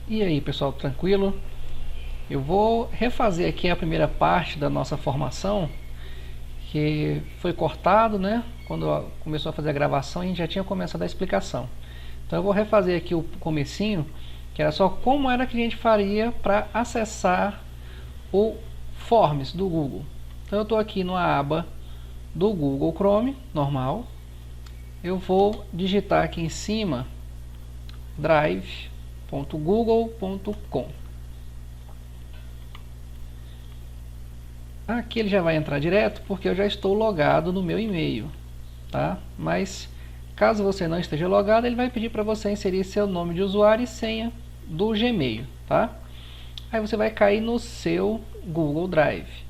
E aí, pessoal, tranquilo? Eu vou refazer aqui a primeira parte da nossa formação, que foi cortado, né? Quando começou a fazer a gravação, a gente já tinha começado a explicação. Então eu vou refazer aqui o comecinho, que era só como era que a gente faria para acessar o Forms do Google. Então eu estou aqui numa aba do Google Chrome, normal. Eu vou digitar aqui em cima drive.google.com. Aqui ele já vai entrar direto porque eu já estou logado no meu e-mail, tá? Mas caso você não esteja logado, ele vai pedir para você inserir seu nome de usuário e senha do Gmail, tá? Aí você vai cair no seu Google Drive.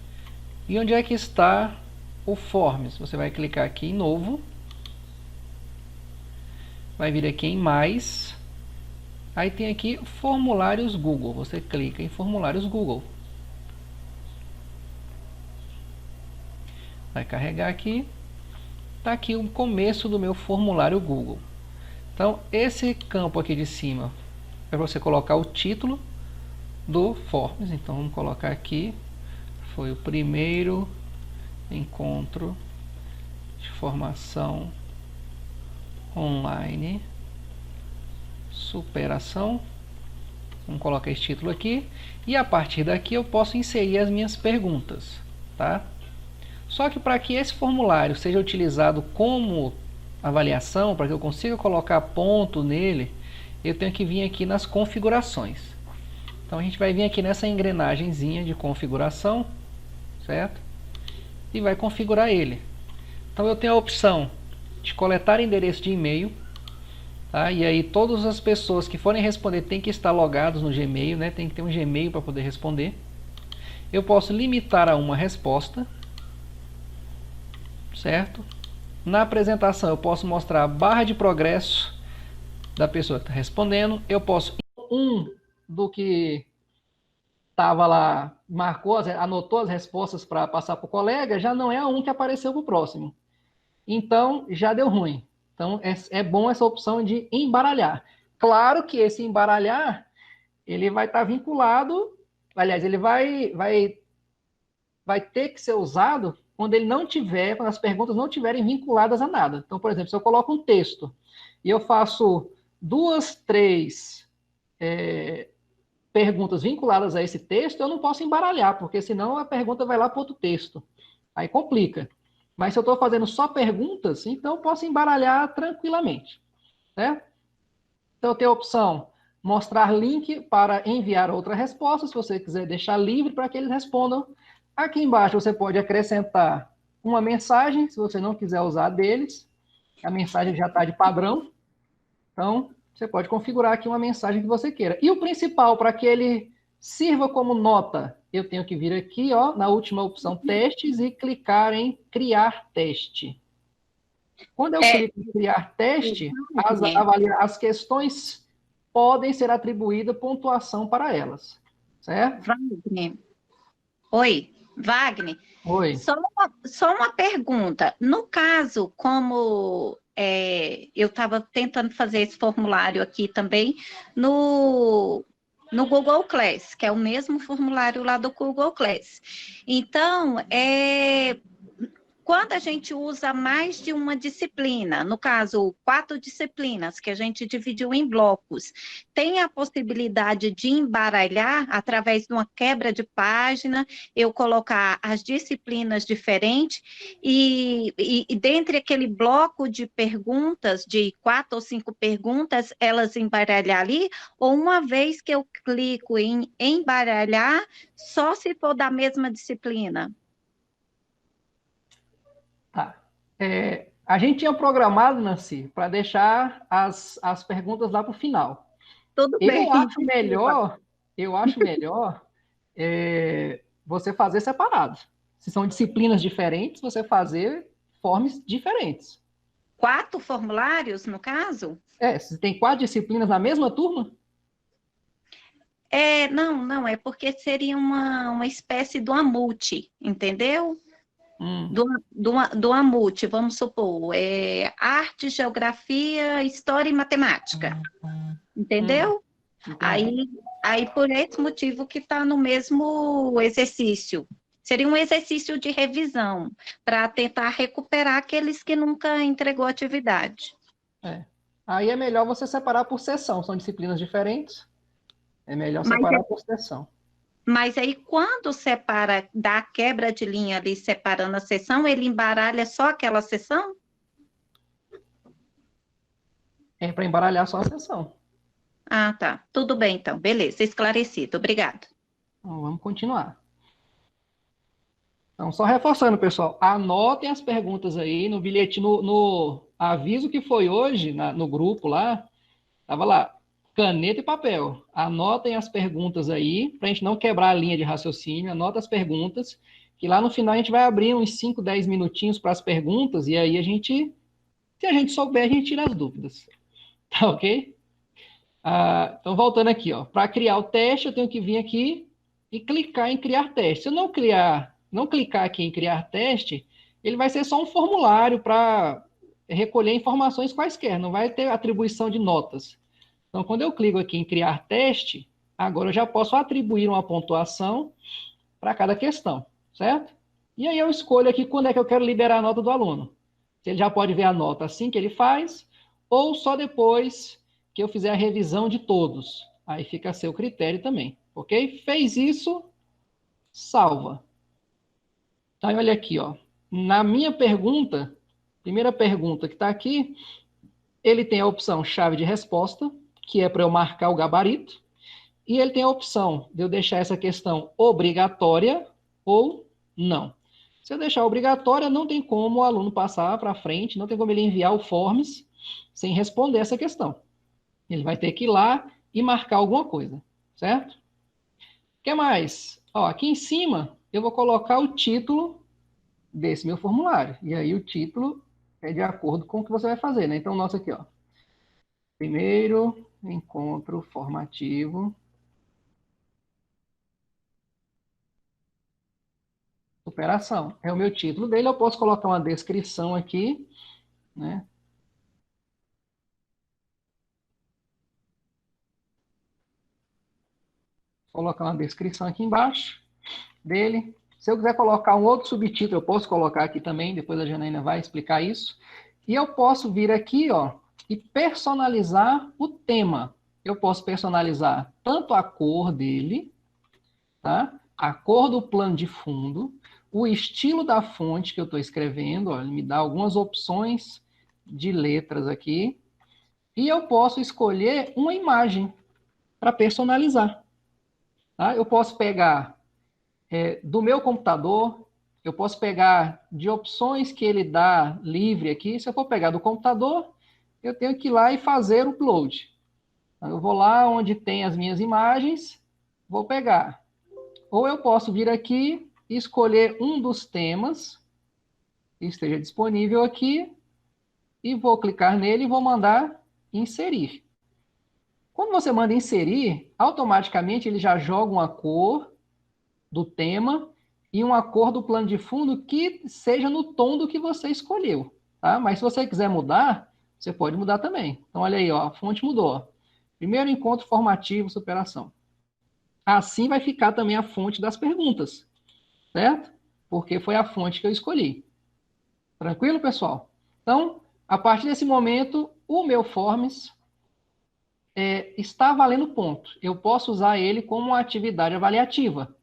E onde é que está o Forms? Você vai clicar aqui em Novo, vai vir aqui em Mais, aí tem aqui Formulários Google. Você clica em Formulários Google. Vai carregar aqui. Está aqui o começo do meu formulário Google. Então, esse campo aqui de cima é para você colocar o título do Forms. Então, vamos colocar aqui. Foi o primeiro encontro de formação online superação. Vamos colocar esse título aqui. E a partir daqui eu posso inserir as minhas perguntas, tá? Só que para que esse formulário seja utilizado como avaliação, para que eu consiga colocar ponto nele, eu tenho que vir aqui nas configurações. Então a gente vai vir aqui nessa engrenagemzinha de configuração, certo? E vai configurar ele. Então eu tenho a opção de coletar endereço de e-mail, tá? E aí todas as pessoas que forem responder têm que estar logados no Gmail, né? Tem que ter um Gmail para poder responder. Eu posso limitar a uma resposta, certo? Na apresentação eu posso mostrar a barra de progresso da pessoa que está respondendo. Eu posso do que estava lá, marcou, anotou as respostas para passar para o colega, já não é a que apareceu para o próximo. Então já deu ruim. Então é bom essa opção de embaralhar. Claro que esse embaralhar ele vai estar vinculado, aliás, ele vai ter que ser usado quando ele não tiver, quando as perguntas não estiverem vinculadas a nada. Então, por exemplo, se eu coloco um texto e eu faço duas, três perguntas vinculadas a esse texto, eu não posso embaralhar, porque senão a pergunta vai lá para outro texto. Aí complica. Mas se eu estou fazendo só perguntas, então eu posso embaralhar tranquilamente, certo? Então eu tenho a opção mostrar link para enviar outra resposta, se você quiser deixar livre para que eles respondam. Aqui embaixo você pode acrescentar uma mensagem, se você não quiser usar deles. A mensagem já está de padrão. Então, você pode configurar aqui uma mensagem que você queira. E o principal, para que ele sirva como nota, eu tenho que vir aqui, ó, na última opção testes e clicar em criar teste. Quando eu clico em criar teste, as questões podem ser atribuídas pontuação para elas, certo? Wagner. Oi, Wagner. Oi. Só uma pergunta. No caso, como eu estava tentando fazer esse formulário aqui também no Google Class, que é o mesmo formulário lá do Google Class. Então, quando a gente usa mais de uma disciplina, no caso, 4 disciplinas que a gente dividiu em blocos, tem a possibilidade de embaralhar através de uma quebra de página, eu colocar as disciplinas diferentes e dentre aquele bloco de perguntas, de 4 ou 5 perguntas, elas embaralhar ali, ou uma vez que eu clico em embaralhar, só se for da mesma disciplina? Tá. A gente tinha programado, Nancy, para deixar as perguntas lá para o final. Tudo bem, desculpa. Eu acho melhor você fazer separado. Se são disciplinas diferentes, você fazer formas diferentes. 4 formulários, no caso? Se tem 4 disciplinas na mesma turma, Não, é porque seria uma espécie de uma multi, entendeu? Do AMUT, vamos supor, arte, geografia, história e matemática, entendeu? Aí, aí, por esse motivo que está no mesmo exercício. Seria um exercício de revisão, para tentar recuperar aqueles que nunca entregou atividade. É. Aí é melhor você separar por sessão, são disciplinas diferentes, é melhor Mas, separar por sessão. mas aí, quando separa, dá a quebra de linha ali, separando a sessão, ele embaralha só aquela sessão? É para embaralhar só a sessão. Ah, tá. Tudo bem, então. Beleza, esclarecido. Obrigada. Então, vamos continuar. Então, só reforçando, pessoal, anotem as perguntas aí no bilhete, no aviso que foi hoje, no grupo lá, estava lá, caneta e papel. Anotem as perguntas aí, para a gente não quebrar a linha de raciocínio, anota as perguntas, que lá no final a gente vai abrir uns 5, 10 minutinhos para as perguntas, e aí se a gente souber, a gente tira as dúvidas. Tá ok? Então, voltando aqui, ó, para criar o teste, eu tenho que vir aqui e clicar em criar teste. Se eu não clicar aqui em criar teste, ele vai ser só um formulário para recolher informações quaisquer, não vai ter atribuição de notas. Então, quando eu clico aqui em criar teste, agora eu já posso atribuir uma pontuação para cada questão, certo? E aí eu escolho aqui quando é que eu quero liberar a nota do aluno. Se ele já pode ver a nota assim que ele faz, ou só depois que eu fizer a revisão de todos. Aí fica a seu critério também, ok? Fez isso, salva. Então, olha aqui, ó. Na minha pergunta, primeira pergunta que está aqui, ele tem a opção chave de resposta, que é para eu marcar o gabarito, e ele tem a opção de eu deixar essa questão obrigatória ou não. Se eu deixar obrigatória, não tem como o aluno passar para frente, não tem como ele enviar o forms sem responder essa questão. Ele vai ter que ir lá e marcar alguma coisa, certo? O que mais? Ó, aqui em cima, eu vou colocar o título desse meu formulário. E aí o título é de acordo com o que você vai fazer, né? Então, nosso aqui, ó. Primeiro encontro formativo. Superação. É o meu título dele, eu posso colocar uma descrição aqui, né? Colocar uma descrição aqui embaixo dele. Se eu quiser colocar um outro subtítulo, eu posso colocar aqui também, depois a Janaína vai explicar isso. E eu posso vir aqui, ó, e personalizar o tema. Eu posso personalizar tanto a cor dele, tá? A cor do plano de fundo, o estilo da fonte que eu estou escrevendo, ó, ele me dá algumas opções de letras aqui, e eu posso escolher uma imagem para personalizar. Tá? Eu posso pegar do meu computador, eu posso pegar de opções que ele dá livre aqui. Se eu for pegar do computador, eu tenho que ir lá e fazer o upload. Então, eu vou lá onde tem as minhas imagens, vou pegar. Ou eu posso vir aqui e escolher um dos temas que esteja disponível aqui e vou clicar nele e vou mandar inserir. Quando você manda inserir, automaticamente ele já joga uma cor do tema e uma cor do plano de fundo que seja no tom do que você escolheu, tá? Mas se você quiser mudar, você pode mudar também. Então, olha aí, ó, a fonte mudou. Primeiro encontro formativo, superação. Assim vai ficar também a fonte das perguntas, certo? Porque foi a fonte que eu escolhi. Tranquilo, pessoal? Então, a partir desse momento, o meu Forms está valendo ponto. Eu posso usar ele como uma atividade avaliativa.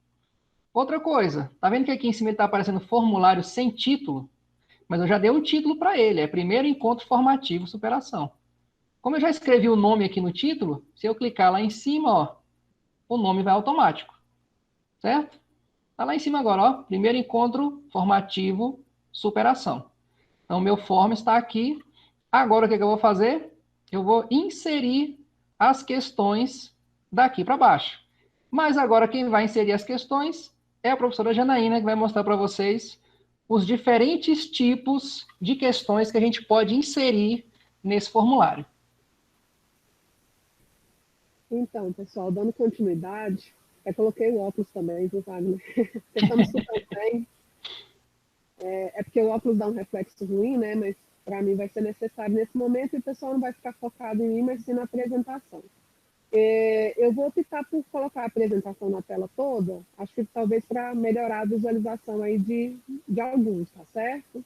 Outra coisa, tá vendo que aqui em cima está aparecendo formulário sem título? Mas eu já dei um título para ele, é primeiro encontro formativo superação. Como eu já escrevi o nome aqui no título, se eu clicar lá em cima, ó, o nome vai automático, certo? Tá lá em cima agora, ó, primeiro encontro formativo superação. Então, meu form está aqui. Agora, o que eu vou fazer? Eu vou inserir as questões daqui para baixo. Mas agora, quem vai inserir as questões é a professora Janaína, que vai mostrar para vocês os diferentes tipos de questões que a gente pode inserir nesse formulário. Então, pessoal, dando continuidade, eu coloquei o óculos também, viu, Wagner? Estamos super bem. É porque o óculos dá um reflexo ruim, né? Mas para mim vai ser necessário nesse momento e o pessoal não vai ficar focado em mim, mas sim na apresentação. Eu vou optar por colocar a apresentação na tela toda, acho que talvez para melhorar a visualização aí de alguns, tá certo?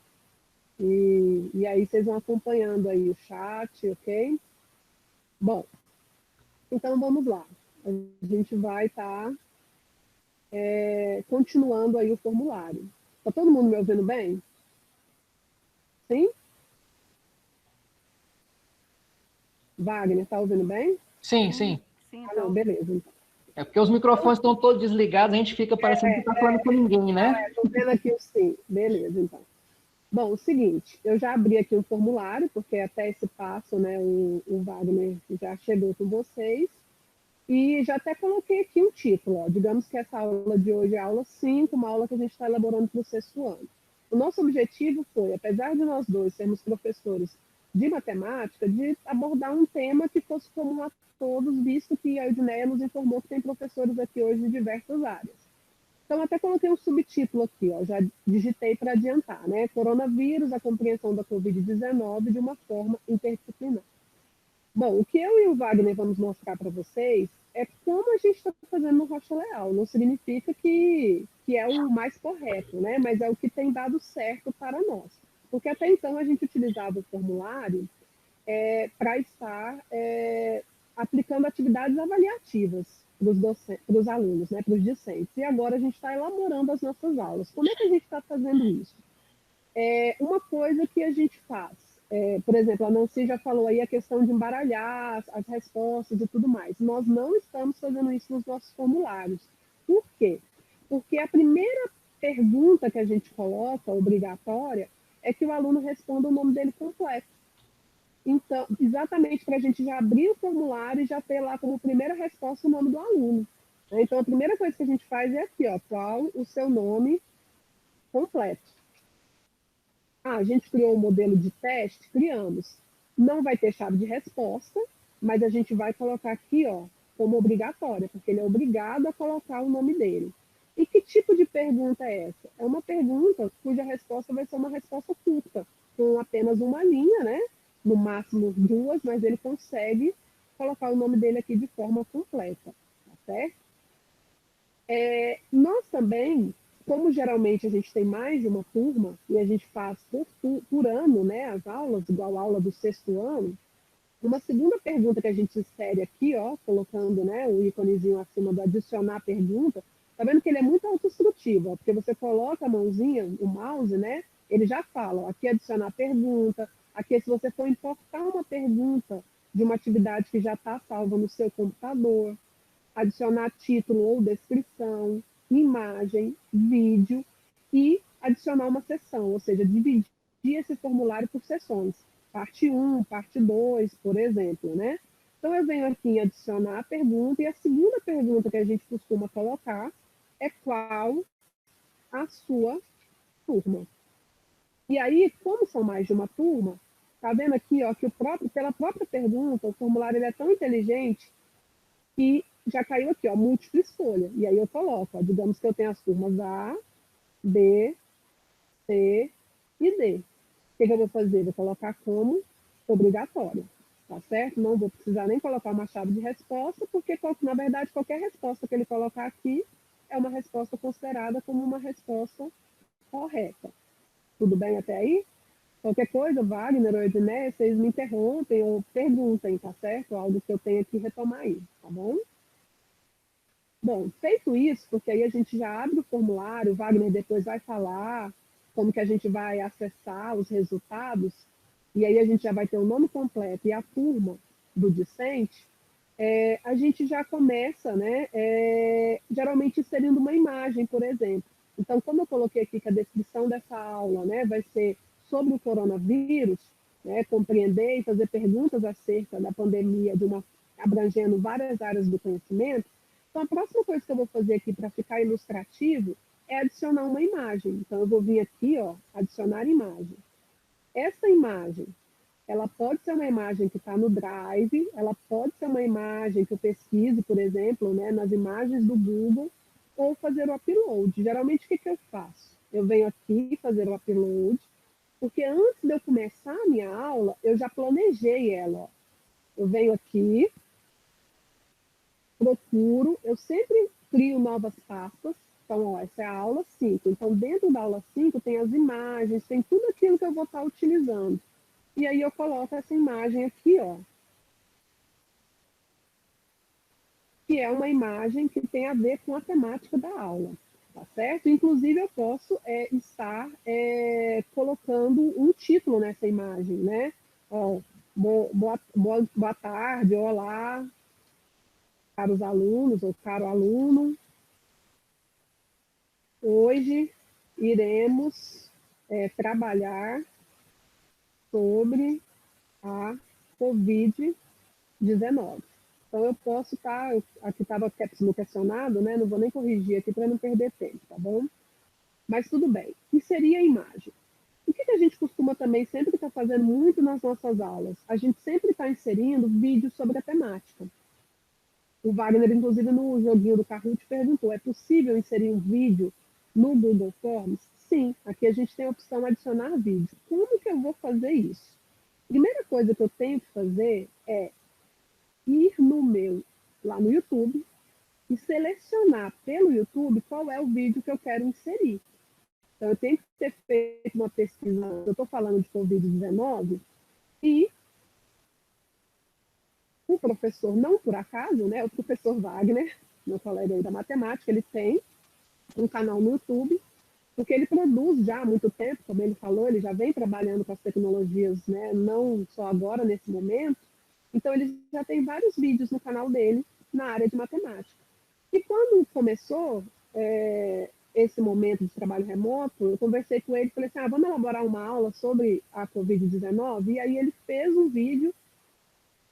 E aí vocês vão acompanhando aí o chat, ok? Bom, então vamos lá. A gente vai estar continuando aí o formulário. Está todo mundo me ouvindo bem? Sim? Wagner, está ouvindo bem? Sim, sim. Sim, Ah, não, beleza. Então. É porque os microfones estão todos desligados, a gente fica parecendo que está falando com ninguém, né? Estou vendo aqui o sim. Beleza, então. Bom, o seguinte, eu já abri aqui o formulário, porque até esse passo, né, o Wagner já chegou com vocês, e já até coloquei aqui um título, ó. Digamos que essa aula de hoje é a aula 5, uma aula que a gente está elaborando para o 6º ano. O nosso objetivo foi, apesar de nós dois sermos professores de matemática, de abordar um tema que fosse comum a todos, visto que a Edneia nos informou que tem professores aqui hoje de diversas áreas. Então, até coloquei um subtítulo aqui, ó, já digitei para adiantar, né? Coronavírus, a compreensão da Covid-19 de uma forma interdisciplinar. Bom, o que eu e o Wagner vamos mostrar para vocês é como a gente está fazendo no Rocha Leal. Não significa que é o mais correto, né? Mas é o que tem dado certo para nós. Porque até então a gente utilizava o formulário para estar aplicando atividades avaliativas para os alunos, né, para os discentes. E agora a gente está elaborando as nossas aulas. Como é que a gente está fazendo isso? Uma coisa que a gente faz, por exemplo, a Nancy já falou aí a questão de embaralhar as respostas e tudo mais. Nós não estamos fazendo isso nos nossos formulários. Por quê? Porque a primeira pergunta que a gente coloca, obrigatória, é que o aluno responda o nome dele completo. Então, exatamente para a gente já abrir o formulário e já ter lá como primeira resposta o nome do aluno. Então, a primeira coisa que a gente faz é aqui, ó, qual o seu nome completo. A gente criou um modelo de teste, criamos. Não vai ter chave de resposta, mas a gente vai colocar aqui, ó, como obrigatória, porque ele é obrigado a colocar o nome dele. E que tipo de pergunta é essa? É uma pergunta cuja resposta vai ser uma resposta curta, com apenas uma linha, né? No máximo 2, mas ele consegue colocar o nome dele aqui de forma completa, tá certo? Nós também, como geralmente a gente tem mais de uma turma, e a gente faz por ano, né, as aulas, igual a aula do 6º ano, uma segunda pergunta que a gente insere aqui, ó, colocando, né, o íconezinho acima do adicionar pergunta, tá vendo que ele é muito autoinstrutivo, ó, porque você coloca a mãozinha, o mouse, né, ele já fala, ó, aqui adicionar pergunta, aqui se você for importar uma pergunta de uma atividade que já está salva no seu computador, adicionar título ou descrição, imagem, vídeo e adicionar uma seção, ou seja, dividir esse formulário por seções. Parte 1, parte 2, por exemplo, né? Então, eu venho aqui em adicionar a pergunta, e a segunda pergunta que a gente costuma colocar é qual a sua turma. E aí, como são mais de uma turma, tá vendo aqui, ó, que pela própria pergunta, o formulário ele é tão inteligente que já caiu aqui, ó, múltipla escolha. E aí eu coloco, ó, digamos que eu tenho as turmas A, B, C e D. O que eu vou fazer? Vou colocar como obrigatória, tá certo? Não vou precisar nem colocar uma chave de resposta, porque, na verdade, qualquer resposta que ele colocar aqui é uma resposta considerada como uma resposta correta. Tudo bem até aí? Qualquer coisa, Wagner ou Edneia, vocês me interrompem ou perguntem, tá certo? Algo que eu tenha que retomar aí, tá bom? Bom, feito isso, porque aí a gente já abre o formulário, o Wagner depois vai falar como que a gente vai acessar os resultados, e aí a gente já vai ter o nome completo e a turma do discente, a gente já começa, né, geralmente inserindo uma imagem, por exemplo. Então, como eu coloquei aqui que a descrição dessa aula, né, vai ser sobre o coronavírus, né, compreender e fazer perguntas acerca da pandemia abrangendo várias áreas do conhecimento. Então, a próxima coisa que eu vou fazer aqui para ficar ilustrativo é adicionar uma imagem. Então, eu vou vir aqui, ó, adicionar imagem. Essa imagem, ela pode ser uma imagem que está no Drive, ela pode ser uma imagem que eu pesquise, por exemplo, né, nas imagens do Google, ou fazer o upload. Geralmente, o que eu faço? Eu venho aqui fazer o upload, porque antes de eu começar a minha aula, eu já planejei ela. Ó. Eu venho aqui, procuro, eu sempre crio novas pastas. Então, ó, essa é a aula 5. Então, dentro da aula 5 tem as imagens, tem tudo aquilo que eu vou estar utilizando. E aí eu coloco essa imagem aqui, ó, que é uma imagem que tem a ver com a temática da aula, tá certo? Inclusive, eu posso estar colocando um título nessa imagem, né? Ó, boa tarde, olá, caros alunos ou caro aluno. Hoje iremos trabalhar sobre a Covid-19. Então, eu posso estar, aqui estava no questionado, né? Não vou nem corrigir aqui para não perder tempo, tá bom? Mas tudo bem. E seria a imagem. O que a gente costuma também, sempre estar fazendo muito nas nossas aulas? A gente sempre está inserindo vídeos sobre a temática. O Wagner, inclusive, no joguinho do Kahoot, perguntou, é possível inserir um vídeo no Google Forms? Sim, aqui a gente tem a opção adicionar vídeo. Como que eu vou fazer isso? Primeira coisa que eu tenho que fazer é ir lá no YouTube e selecionar pelo YouTube qual é o vídeo que eu quero inserir. Então, eu tenho que ter feito uma pesquisa, eu estou falando de Covid-19, e o professor, não por acaso, né, o professor Wagner, meu colega aí da matemática, ele tem um canal no YouTube, porque ele produz já há muito tempo, como ele falou, ele já vem trabalhando com as tecnologias, né, não só agora, nesse momento, então ele já tem vários vídeos no canal dele na área de matemática. E quando começou esse momento de trabalho remoto, eu conversei com ele e falei assim, vamos elaborar uma aula sobre a Covid-19, e aí ele fez um vídeo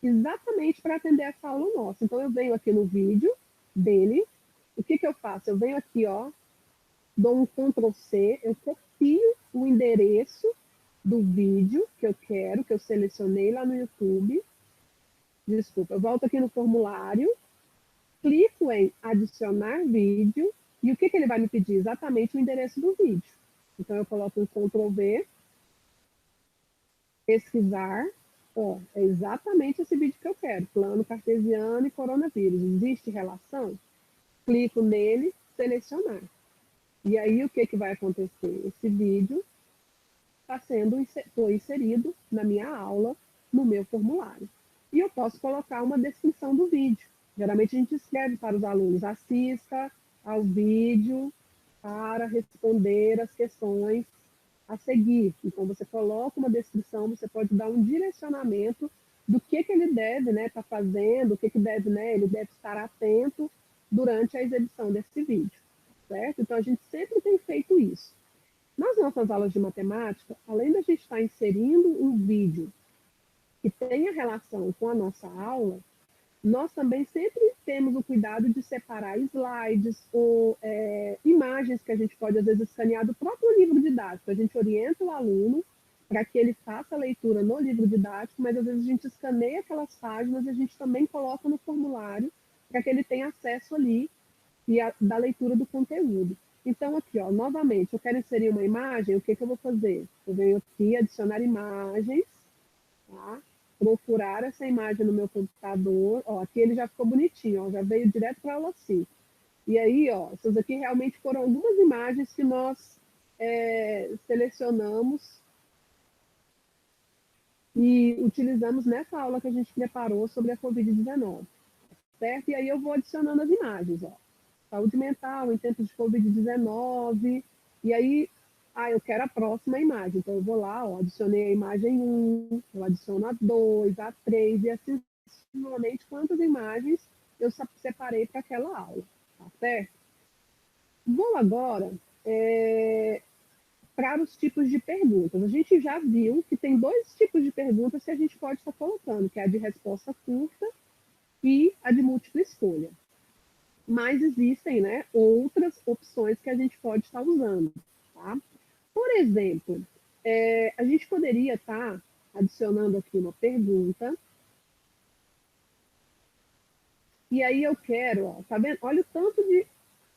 exatamente para atender essa aula nossa. Então, eu venho aqui no vídeo dele, o que eu faço? Eu venho aqui, ó, dou um Ctrl+C, eu copio o endereço do vídeo que eu quero, que eu selecionei lá no YouTube. Desculpa, eu volto aqui no formulário, clico em adicionar vídeo, e o que ele vai me pedir? Exatamente o endereço do vídeo. Então, eu coloco um Ctrl+V, pesquisar, ó, é exatamente esse vídeo que eu quero, plano cartesiano e coronavírus. Existe relação? Clico nele, selecionar. E aí, o que vai acontecer? Esse vídeo foi inserido na minha aula, no meu formulário. E eu posso colocar uma descrição do vídeo. Geralmente a gente escreve para os alunos, assista ao vídeo para responder as questões a seguir. Então, você coloca uma descrição, você pode dar um direcionamento do que ele deve estar fazendo, o que deve, ele deve estar atento durante a exibição desse vídeo, certo? Então, a gente sempre tem feito isso. Nas nossas aulas de matemática, além da gente estar inserindo um vídeo que tenha relação com a nossa aula, nós também sempre temos o cuidado de separar slides ou imagens que a gente pode, às vezes, escanear do próprio livro didático. A gente orienta o aluno para que ele faça a leitura no livro didático, mas, às vezes, a gente escaneia aquelas páginas e a gente também coloca no formulário para que ele tenha acesso ali da leitura do conteúdo. Então, aqui, ó, novamente, eu quero inserir uma imagem, o que eu vou fazer? Eu venho aqui, adicionar imagens, tá? Procurar essa imagem no meu computador, ó, aqui ele já ficou bonitinho, ó, já veio direto para a aula 5. E aí, ó, essas aqui realmente foram algumas imagens que nós selecionamos e utilizamos nessa aula que a gente preparou sobre a Covid-19, certo? E aí eu vou adicionando as imagens, ó. Saúde mental em tempos de Covid-19, e aí, eu quero a próxima imagem, então eu vou lá, ó, adicionei a imagem 1, eu adiciono a 2, a 3, e assim, sucessivamente, quantas imagens eu separei para aquela aula, tá certo? Vou agora para os tipos de perguntas. A gente já viu que tem dois tipos de perguntas que a gente pode estar colocando, que é a de resposta curta e a de múltipla escolha. Mas existem, né, outras opções que a gente pode estar usando, tá? Por exemplo, a gente poderia estar adicionando aqui uma pergunta, e aí eu quero, ó, tá vendo? Olha o tanto de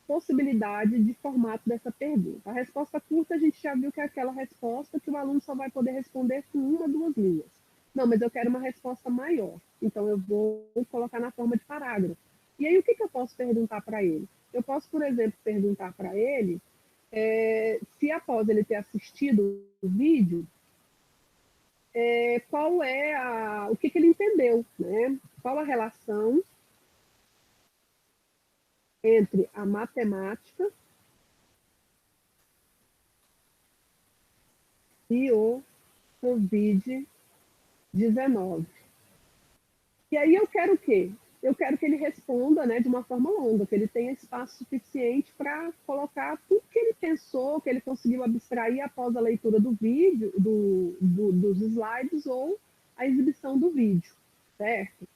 possibilidade de formato dessa pergunta. A resposta curta a gente já viu que é aquela resposta que o aluno só vai poder responder com uma, duas linhas. Não, mas eu quero uma resposta maior, então eu vou colocar na forma de parágrafo. E aí, o que eu posso perguntar para ele? Eu posso, por exemplo, perguntar para ele se após ele ter assistido o vídeo, qual é o que ele entendeu, né? Qual a relação entre a matemática e o Covid-19. E aí eu quero o quê? Eu quero que ele responda, né, de uma forma longa, que ele tenha espaço suficiente para colocar tudo que ele pensou, que ele conseguiu abstrair após a leitura do vídeo, dos slides ou a exibição do vídeo, certo?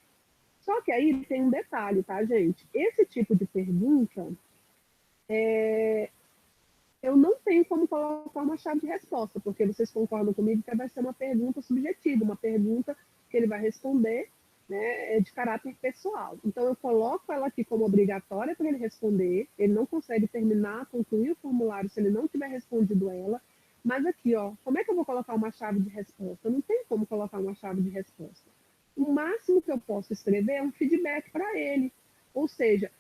Só que aí tem um detalhe, tá, gente? Esse tipo de pergunta, eu não tenho como colocar uma chave de resposta, porque vocês concordam comigo que vai ser uma pergunta subjetiva, uma pergunta que ele vai responder, né, de caráter pessoal. Então, eu coloco ela aqui como obrigatória para ele responder, ele não consegue terminar, concluir o formulário se ele não tiver respondido ela, mas aqui, ó, como é que eu vou colocar uma chave de resposta? Não tem como colocar uma chave de resposta. O máximo que eu posso escrever é um feedback para ele, ou seja,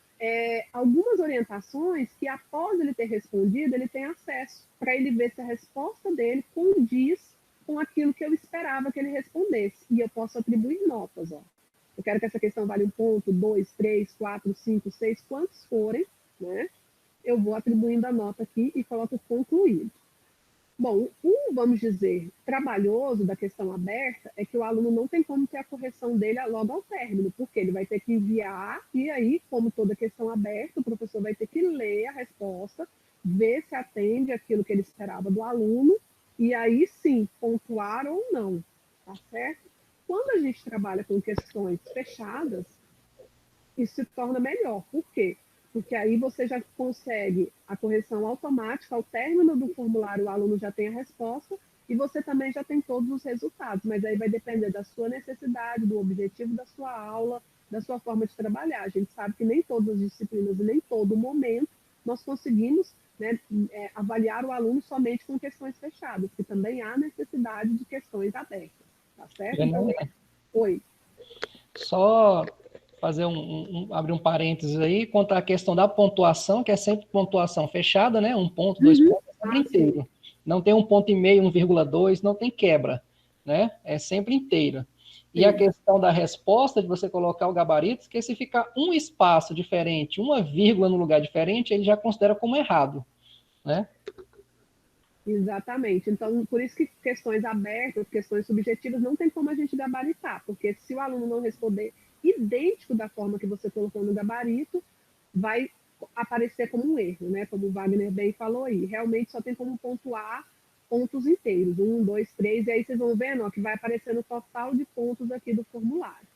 algumas orientações que, após ele ter respondido, ele tem acesso, para ele ver se a resposta dele condiz com aquilo que eu esperava que ele respondesse. E eu posso atribuir notas. Ó. Eu quero que essa questão valha 1 ponto, 2, 3, 4, 5, 6, quantos forem, né? Eu vou atribuindo a nota aqui e coloco concluído. Bom, vamos dizer, trabalhoso da questão aberta é que o aluno não tem como ter a correção dele logo ao término, porque ele vai ter que enviar, e aí, como toda questão aberta, o professor vai ter que ler a resposta, ver se atende aquilo que ele esperava do aluno, e aí sim, pontuar ou não, tá certo? Quando a gente trabalha com questões fechadas, isso se torna melhor. Por quê? Porque aí você já consegue a correção automática, ao término do formulário o aluno já tem a resposta e você também já tem todos os resultados, mas aí vai depender da sua necessidade, do objetivo da sua aula, da sua forma de trabalhar. A gente sabe que nem todas as disciplinas e nem todo momento nós conseguimos, né, avaliar o aluno somente com questões fechadas, que também há necessidade de questões abertas, tá certo? Então, oi. Só fazer abrir um parênteses aí, quanto à questão da pontuação, que é sempre pontuação fechada, né? 1 ponto, 2 pontos, é sempre inteiro. Sim. Não tem 1,5 ponto, 1,2, não tem quebra, né? É sempre inteira. E a questão da resposta, de você colocar o gabarito, que se ficar um espaço diferente, uma vírgula no lugar diferente, ele já considera como errado, né? Exatamente. Então, por isso que questões abertas, questões subjetivas, não tem como a gente gabaritar, porque se o aluno não responder idêntico da forma que você colocou no gabarito, vai aparecer como um erro, né? Como o Wagner bem falou aí. Realmente só tem como pontuar pontos inteiros, 1, 2, 3, e aí vocês vão vendo, ó, que vai aparecendo o total de pontos aqui do formulário.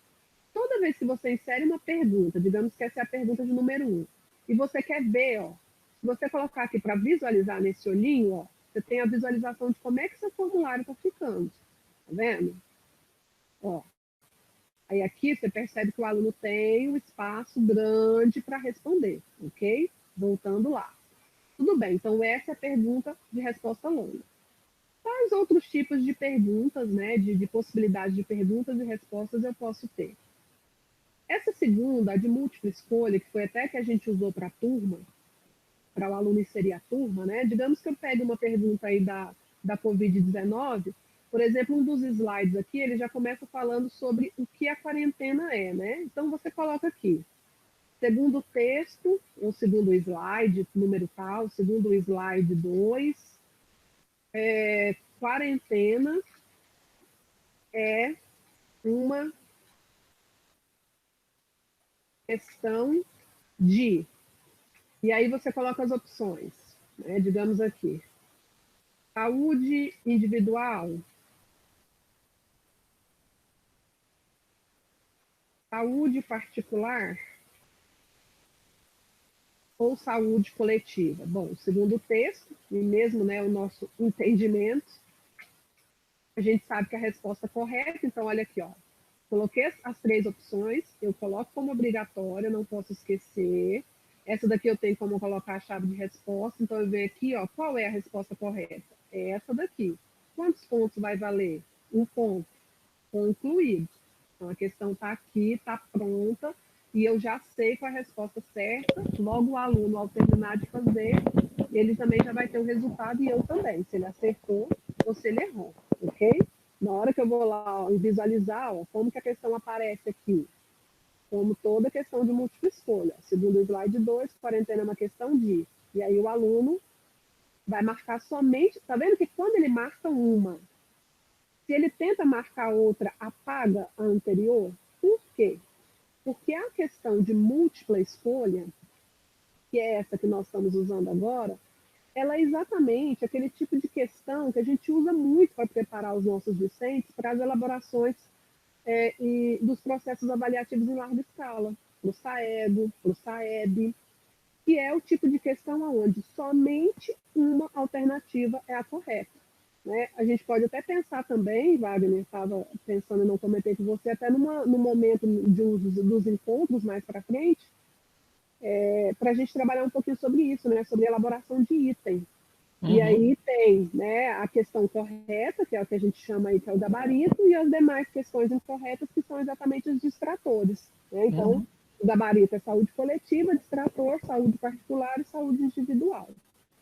Toda vez que você insere uma pergunta, digamos que essa é a pergunta de número 1, e você quer ver, ó, se você colocar aqui para visualizar nesse olhinho, ó, você tem a visualização de como é que seu formulário está ficando. Tá vendo? Ó. Aí aqui você percebe que o aluno tem um espaço grande para responder, ok? Voltando lá. Tudo bem, então essa é a pergunta de resposta longa. Quais outros tipos de perguntas, né, de possibilidade de perguntas e respostas eu posso ter? Essa segunda, a de múltipla escolha, que foi até que a gente usou para a turma, para o aluno inserir a turma, né? Digamos que eu pegue uma pergunta aí da Covid-19, por exemplo, um dos slides aqui, ele já começa falando sobre o que a quarentena é, né? Então, você coloca aqui, segundo o texto, ou segundo o slide, número tal, segundo o slide 2, quarentena é uma questão de... E aí você coloca as opções, né? Digamos aqui, saúde individual, saúde particular ou saúde coletiva? Bom, segundo o texto, e mesmo, né, o nosso entendimento, a gente sabe que a resposta correta, então olha aqui, ó, coloquei as 3 opções, eu coloco como obrigatória, não posso esquecer. Essa daqui eu tenho como colocar a chave de resposta, então eu venho aqui, ó, qual é a resposta correta? É essa daqui. Quantos pontos vai valer? 1 ponto. Concluído. Então, a questão está aqui, está pronta, e eu já sei qual é a resposta certa, logo o aluno, ao terminar de fazer, ele também já vai ter o resultado, e eu também, se ele acertou ou se ele errou, ok? Na hora que eu vou lá ó, visualizar, ó, como que a questão aparece aqui, como toda questão de múltipla escolha. Segundo o slide 2, quarentena é uma questão de, e aí o aluno vai marcar somente, tá vendo que quando ele marca uma, se ele tenta marcar outra, apaga a anterior? Por quê? Porque a questão de múltipla escolha, que é essa que nós estamos usando agora, ela é exatamente aquele tipo de questão que a gente usa muito para preparar os nossos discentes para as elaborações e dos processos avaliativos em larga escala, para o SAEB, para o SAEB, que é o tipo de questão onde somente uma alternativa é a correta. Né? A gente pode até pensar também, Wagner, estava pensando, não comentei com você, até no momento de dos encontros mais para frente, para a gente trabalhar um pouquinho sobre isso, né? Sobre elaboração de item. E aí tem né, a questão correta, que é o que a gente chama aí, que é o gabarito, e as demais questões incorretas, que são exatamente os distratores. Né? Então, o gabarito é saúde coletiva, distrator, saúde particular e saúde individual.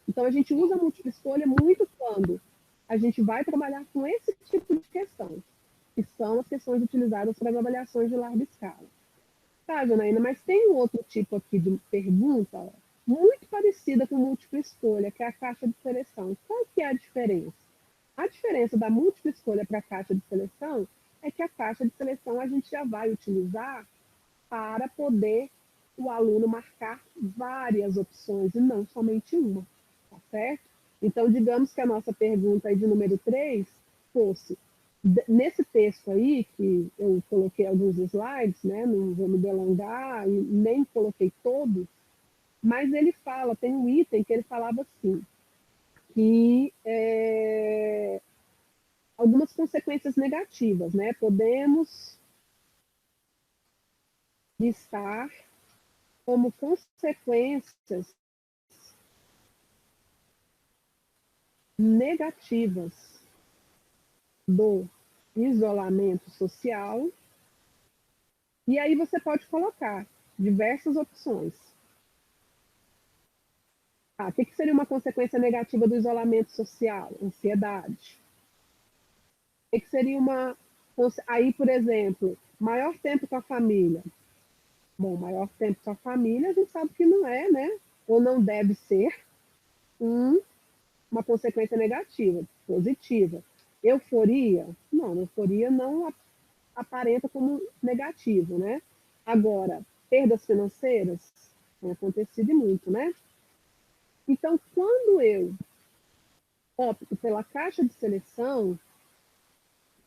Então, a gente usa a múltipla escolha muito quando a gente vai trabalhar com esse tipo de questão, que são as questões utilizadas para as avaliações de larga escala. Tá, Janaína, mas tem um outro tipo aqui de pergunta, ó, muito parecida com múltipla escolha, que é a caixa de seleção. Qual que é a diferença? A diferença da múltipla escolha para a caixa de seleção é que a caixa de seleção a gente já vai utilizar para poder o aluno marcar várias opções e não somente uma, tá certo? Então, digamos que a nossa pergunta aí de número 3 fosse, nesse texto aí, que eu coloquei alguns slides, né, não vou me delongar e nem coloquei todos, mas ele fala, tem um item que ele falava assim, que algumas consequências negativas, né? Podemos listar como consequências negativas do isolamento social. E aí você pode colocar diversas opções. O que seria uma consequência negativa do isolamento social? Ansiedade. O que seria uma... Aí, por exemplo, maior tempo com a família. Bom, maior tempo com a família, a gente sabe que não é, né? Ou não deve ser uma consequência negativa, positiva. Euforia? Não, euforia não aparenta como negativo, né? Agora, perdas financeiras tem acontecido muito, né? Então, quando eu opto pela caixa de seleção,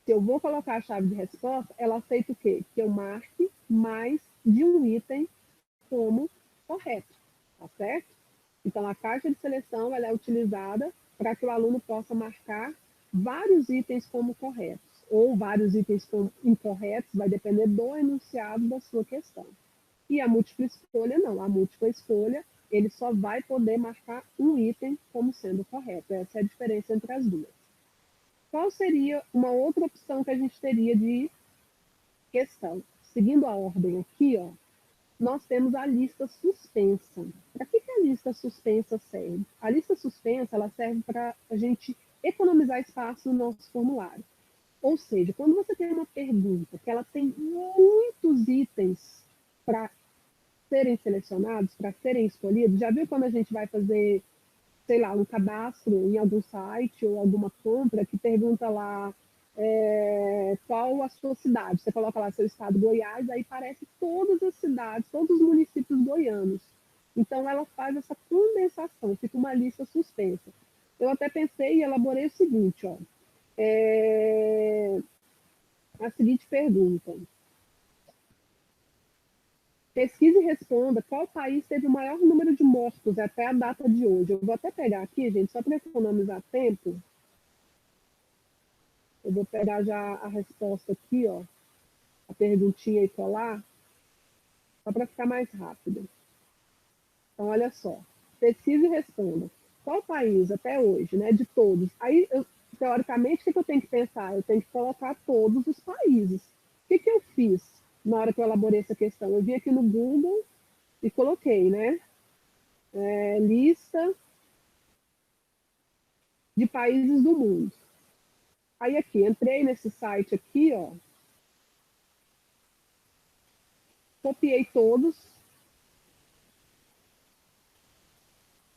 se eu vou colocar a chave de resposta, ela aceita o quê? Que eu marque mais de um item como correto, tá certo? Então, a caixa de seleção ela é utilizada para que o aluno possa marcar vários itens como corretos, ou vários itens como incorretos, vai depender do enunciado da sua questão. E a múltipla escolha, não. A múltipla escolha, ele só vai poder marcar um item como sendo correto. Essa é a diferença entre as duas. Qual seria uma outra opção que a gente teria de questão? Seguindo a ordem aqui, ó, nós temos a lista suspensa. Para que a lista suspensa serve? A lista suspensa ela serve para a gente economizar espaço no nosso formulário. Ou seja, quando você tem uma pergunta que ela tem muitos itens para serem selecionados, para serem escolhidos, já viu quando a gente vai fazer, sei lá, um cadastro em algum site ou alguma compra que pergunta lá qual a sua cidade? Você coloca lá seu estado, Goiás, aí aparece todas as cidades, todos os municípios goianos. Então, ela faz essa condensação, fica uma lista suspensa. Eu até pensei e elaborei o seguinte, ó, a seguinte pergunta. Pesquise e responda qual país teve o maior número de mortos até a data de hoje. Eu vou até pegar aqui, gente, só para economizar tempo. Eu vou pegar já a resposta aqui, ó, a perguntinha e colar, só para ficar mais rápido. Então, olha só. Pesquise e responda. Qual país até hoje, né, de todos? Aí, teoricamente, o que eu tenho que pensar? Eu tenho que colocar todos os países. O que eu fiz? na hora que eu elaborei essa questão. Eu vim aqui no Google e coloquei, né? Lista de países do mundo. Aí aqui, entrei nesse site aqui, ó. Copiei todos.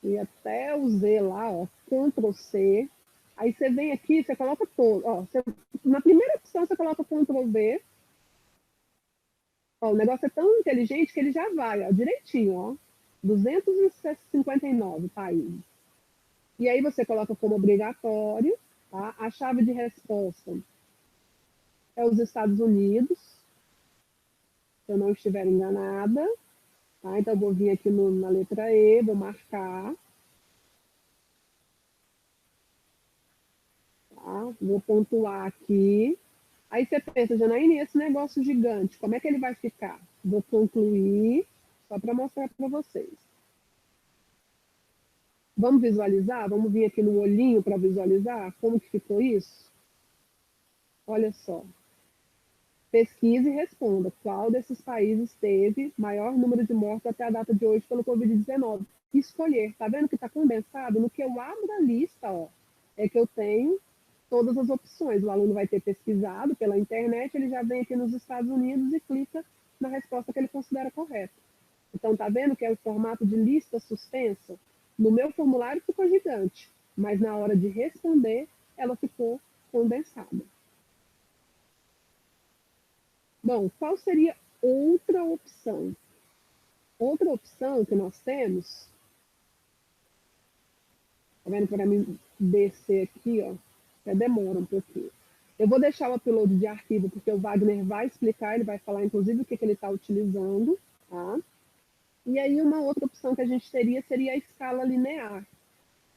E até usei lá, ó, Ctrl C. Aí você vem aqui, você coloca todo. Ó, na primeira opção, você coloca Ctrl V. Ó, o negócio é tão inteligente que ele já vai, ó, direitinho, ó. 259 países. E aí você coloca como obrigatório, tá? A chave de resposta é os Estados Unidos, se eu não estiver enganada. Tá? Então, eu vou vir aqui na letra E, vou marcar. Tá? Vou pontuar aqui. Aí você pensa, Janaína, esse negócio gigante, como é que ele vai ficar? Vou concluir, só para mostrar para vocês. Vamos visualizar? Vamos vir aqui no olhinho para visualizar como que ficou isso? Olha só. Pesquise e responda qual desses países teve maior número de mortos até a data de hoje pelo Covid-19. Escolher, tá vendo que está condensado? No que eu abro a lista, ó, é que eu tenho todas as opções. O aluno vai ter pesquisado pela internet, ele já vem aqui nos Estados Unidos e clica na resposta que ele considera correta. Então, tá vendo que é o formato de lista suspensa? No meu formulário ficou gigante, mas na hora de responder, ela ficou condensada. Bom, qual seria outra opção? Outra opção que nós temos, tá vendo para mim descer aqui, ó, até demora um pouquinho. Eu vou deixar o upload de arquivo, porque o Wagner vai explicar, ele vai falar, inclusive, o que ele está utilizando, tá? E aí, uma outra opção que a gente teria seria a escala linear.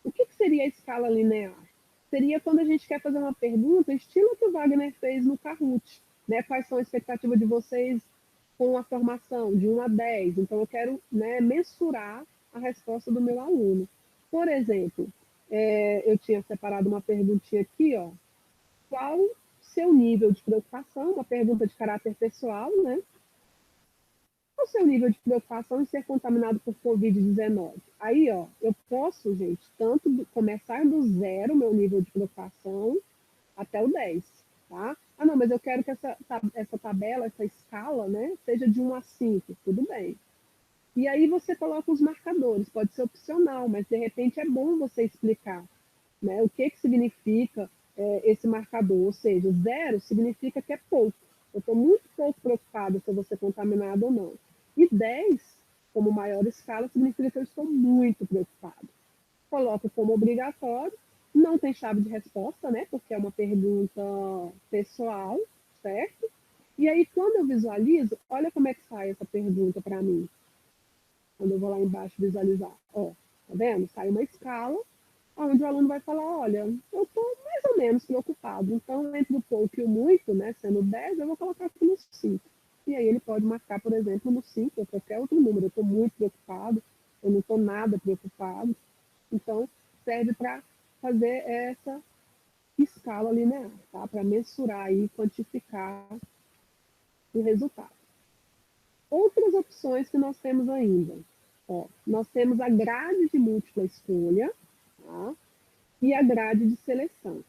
O que seria a escala linear? Seria quando a gente quer fazer uma pergunta, estilo que o Wagner fez no Kahoot, né? Quais são a expectativa de vocês com a formação de 1 a 10? Então, eu quero, né, mensurar a resposta do meu aluno. Por exemplo, eu tinha separado uma perguntinha aqui, ó. Qual seu nível de preocupação? Uma pergunta de caráter pessoal, né? Qual o seu nível de preocupação em ser contaminado por Covid-19? Aí, ó, eu posso, gente, começar do zero, meu nível de preocupação, até o 10, tá? Ah, não, mas eu quero que essa tabela, essa escala, né, seja de 1 a 5, tudo bem. E aí você coloca os marcadores, pode ser opcional, mas de repente é bom você explicar, né, o que significa esse marcador, ou seja, 0 significa que é pouco. Eu estou muito pouco preocupada se eu vou ser contaminado ou não. E 10, como maior escala, significa que eu estou muito preocupado. Coloco como obrigatório, não tem chave de resposta, né? Porque é uma pergunta pessoal, certo? E aí, quando eu visualizo, olha como é que sai essa pergunta para mim. Quando eu vou lá embaixo visualizar. Ó, tá vendo? Sai uma escala, onde o aluno vai falar, olha, eu estou mais ou menos preocupado. Então, entre o pouco e o muito, né, sendo 10, eu vou colocar aqui no 5. E aí ele pode marcar, por exemplo, no 5 ou qualquer outro número. Eu estou muito preocupado, eu não estou nada preocupado. Então, serve para fazer essa escala linear, tá? Para mensurar e quantificar o resultado. Outras opções que nós temos ainda. Ó, nós temos a grade de múltipla escolha, tá? E a grade de seleção.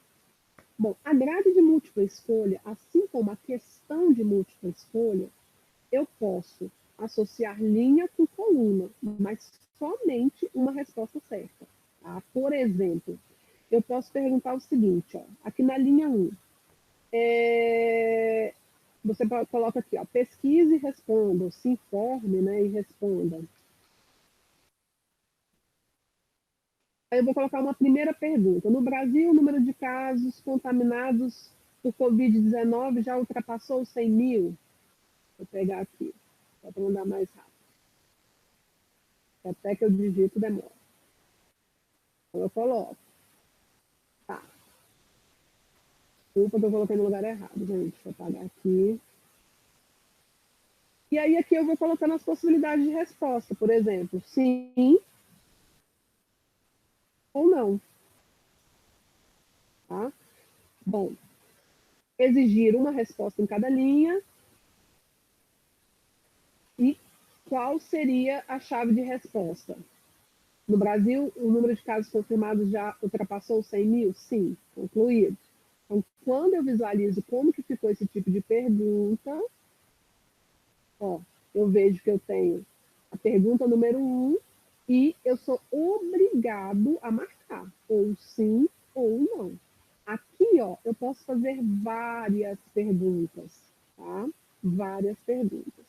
Bom, a grade de múltipla escolha, assim como a questão de múltipla escolha, eu posso associar linha com coluna, mas somente uma resposta certa. Tá? Por exemplo, eu posso perguntar o seguinte, ó, aqui na linha 1, você coloca aqui, ó, pesquise e responda, ou se informe, né, e responda. Aí eu vou colocar uma primeira pergunta. No Brasil, o número de casos contaminados por Covid-19 já ultrapassou os 100 mil? Vou pegar aqui, só para mandar mais rápido. Até que eu digito, demora. Então, eu coloco. Tá. Desculpa que eu coloquei no lugar errado, gente. Vou apagar aqui. E aí, aqui eu vou colocando as possibilidades de resposta. Por exemplo, sim ou não. Tá? Bom, exigir uma resposta em cada linha. E qual seria a chave de resposta? No Brasil, o número de casos confirmados já ultrapassou 100 mil? Sim, concluído. Então, quando eu visualizo como que ficou esse tipo de pergunta, ó, eu vejo que eu tenho a pergunta número 1 e eu sou obrigado a marcar, ou sim ou não. Aqui, ó, eu posso fazer várias perguntas, tá? Várias perguntas.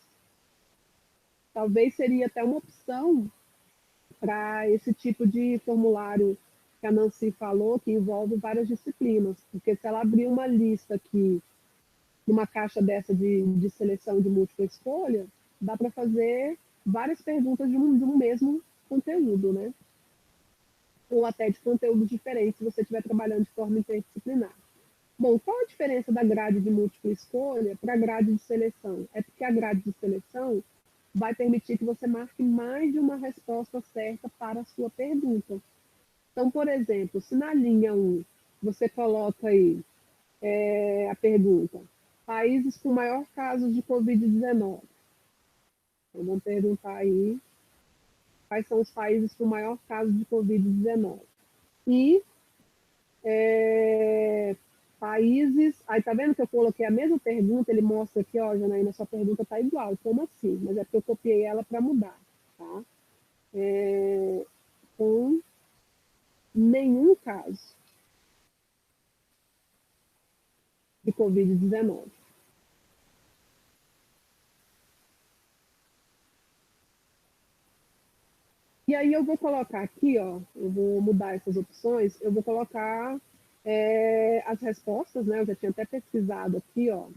Talvez seria até uma opção para esse tipo de formulário que a Nancy falou, que envolve várias disciplinas, porque se ela abrir uma lista aqui, numa caixa dessa de seleção de múltipla escolha, dá para fazer várias perguntas de um mesmo conteúdo, né? Ou até de conteúdos diferentes, se você estiver trabalhando de forma interdisciplinar. Bom, qual a diferença da grade de múltipla escolha para a grade de seleção? É porque a grade de seleção vai permitir que você marque mais de uma resposta certa para a sua pergunta. Então, por exemplo, se na linha 1 você coloca aí a pergunta, países com maior casos de Covid-19. Então, vamos perguntar aí quais são os países com maior caso de Covid-19. E países... Aí tá vendo que eu coloquei a mesma pergunta, ele mostra aqui, ó, Janaína, sua pergunta tá igual. Como assim? Mas é porque eu copiei ela para mudar, tá? Com nenhum caso de Covid-19. E aí eu vou colocar aqui, ó, eu vou mudar essas opções, eu vou colocar as respostas, né? Eu já tinha até pesquisado aqui, ó,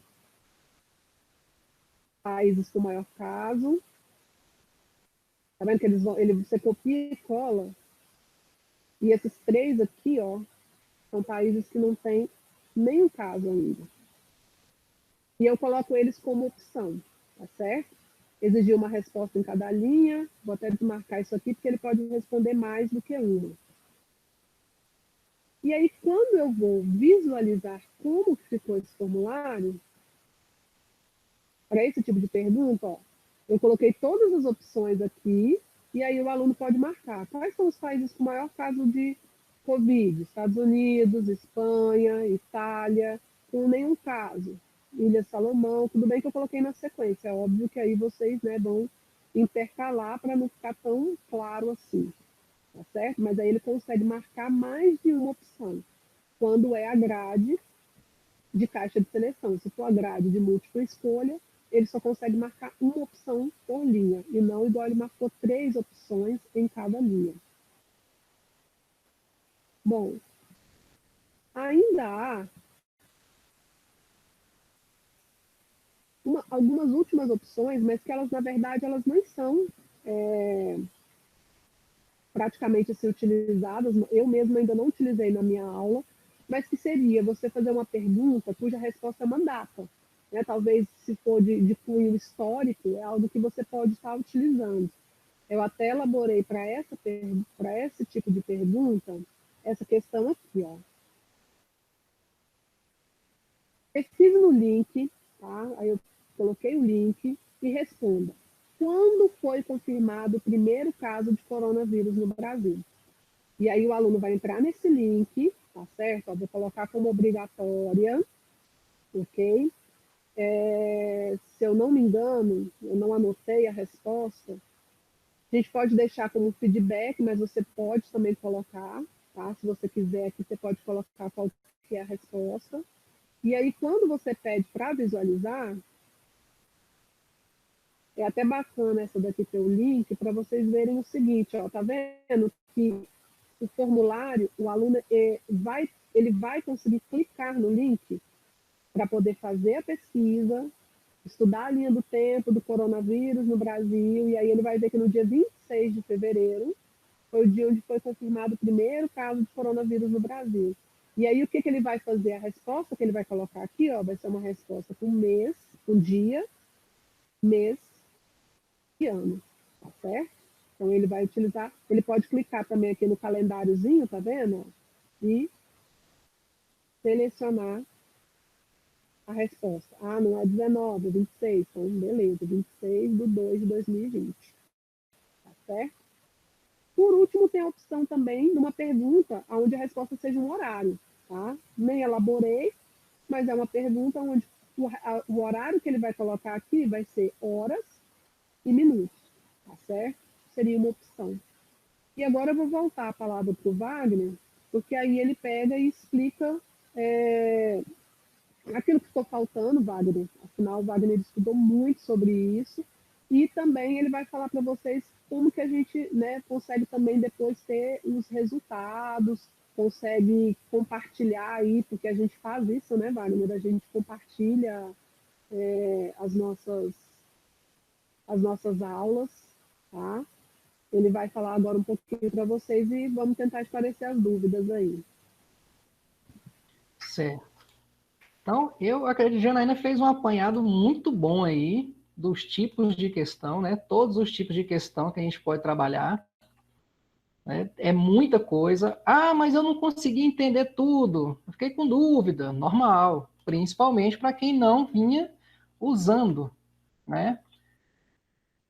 países com maior caso. Tá vendo que você copia e cola? E esses 3 aqui, ó, são países que não têm nenhum caso ainda. E eu coloco eles como opção, tá certo? Exigir uma resposta em cada linha. Vou até desmarcar isso aqui, porque ele pode responder mais do que uma. E aí, quando eu vou visualizar como ficou esse formulário, para esse tipo de pergunta, ó, eu coloquei todas as opções aqui, e aí o aluno pode marcar. Quais são os países com maior caso de Covid? Estados Unidos, Espanha, Itália, com nenhum caso. Ilha Salomão, tudo bem que eu coloquei na sequência. É óbvio que aí vocês, né, vão intercalar para não ficar tão claro assim, tá certo? Mas aí ele consegue marcar mais de uma opção, quando é a grade de caixa de seleção. Se for a grade de múltipla escolha, ele só consegue marcar uma opção por linha, e não igual ele marcou 3 opções em cada linha. Bom, ainda há algumas últimas opções, mas que elas, na verdade, elas não são praticamente assim, utilizadas. Eu mesma ainda não utilizei na minha aula, mas que seria você fazer uma pergunta cuja resposta é uma data. Né? Talvez, se for de cunho histórico, é algo que você pode estar utilizando. Eu até elaborei para esse tipo de pergunta, essa questão aqui, ó. Pesquise no link, tá? Aí eu coloquei o link e responda. Quando foi confirmado o primeiro caso de coronavírus no Brasil? E aí o aluno vai entrar nesse link, tá certo? Eu vou colocar como obrigatória, ok? Se eu não me engano, eu não anotei a resposta. A gente pode deixar como feedback, mas você pode também colocar, tá? Se você quiser aqui, você pode colocar qual que é a resposta. E aí, quando você pede para visualizar, é até bacana essa daqui ter o link, para vocês verem o seguinte, ó, tá vendo que o formulário, o aluno ele vai conseguir clicar no link para poder fazer a pesquisa, estudar a linha do tempo do coronavírus no Brasil, e aí ele vai ver que no dia 26 de fevereiro foi o dia onde foi confirmado o primeiro caso de coronavírus no Brasil. E aí o que ele vai fazer? A resposta que ele vai colocar aqui, ó, vai ser uma resposta com mês, com dia, mês e ano, tá certo? Então ele vai utilizar, ele pode clicar também aqui no calendáriozinho, tá vendo? E selecionar a resposta. Ah, não é 19, é 26. Então, beleza, 26/2/2020. Tá certo? Por último, tem a opção também de uma pergunta onde a resposta seja um horário, tá? Nem elaborei, mas é uma pergunta onde o horário que ele vai colocar aqui vai ser horas e minutos, tá certo? Seria uma opção. E agora eu vou voltar a palavra para o Wagner, porque aí ele pega e explica aquilo que ficou faltando, Wagner. Afinal, o Wagner estudou muito sobre isso. E também ele vai falar para vocês como que a gente, né, consegue também depois ter os resultados, consegue compartilhar aí, porque a gente faz isso, né, Wagner? A gente compartilha as nossas aulas, tá? Ele vai falar agora um pouquinho para vocês e vamos tentar esclarecer as dúvidas aí. Certo. Então, eu acredito que a Janaína fez um apanhado muito bom aí dos tipos de questão, né? Todos os tipos de questão que a gente pode trabalhar. Né? É muita coisa. Ah, mas eu não consegui entender tudo. Eu fiquei com dúvida. Normal. Principalmente para quem não vinha usando, né,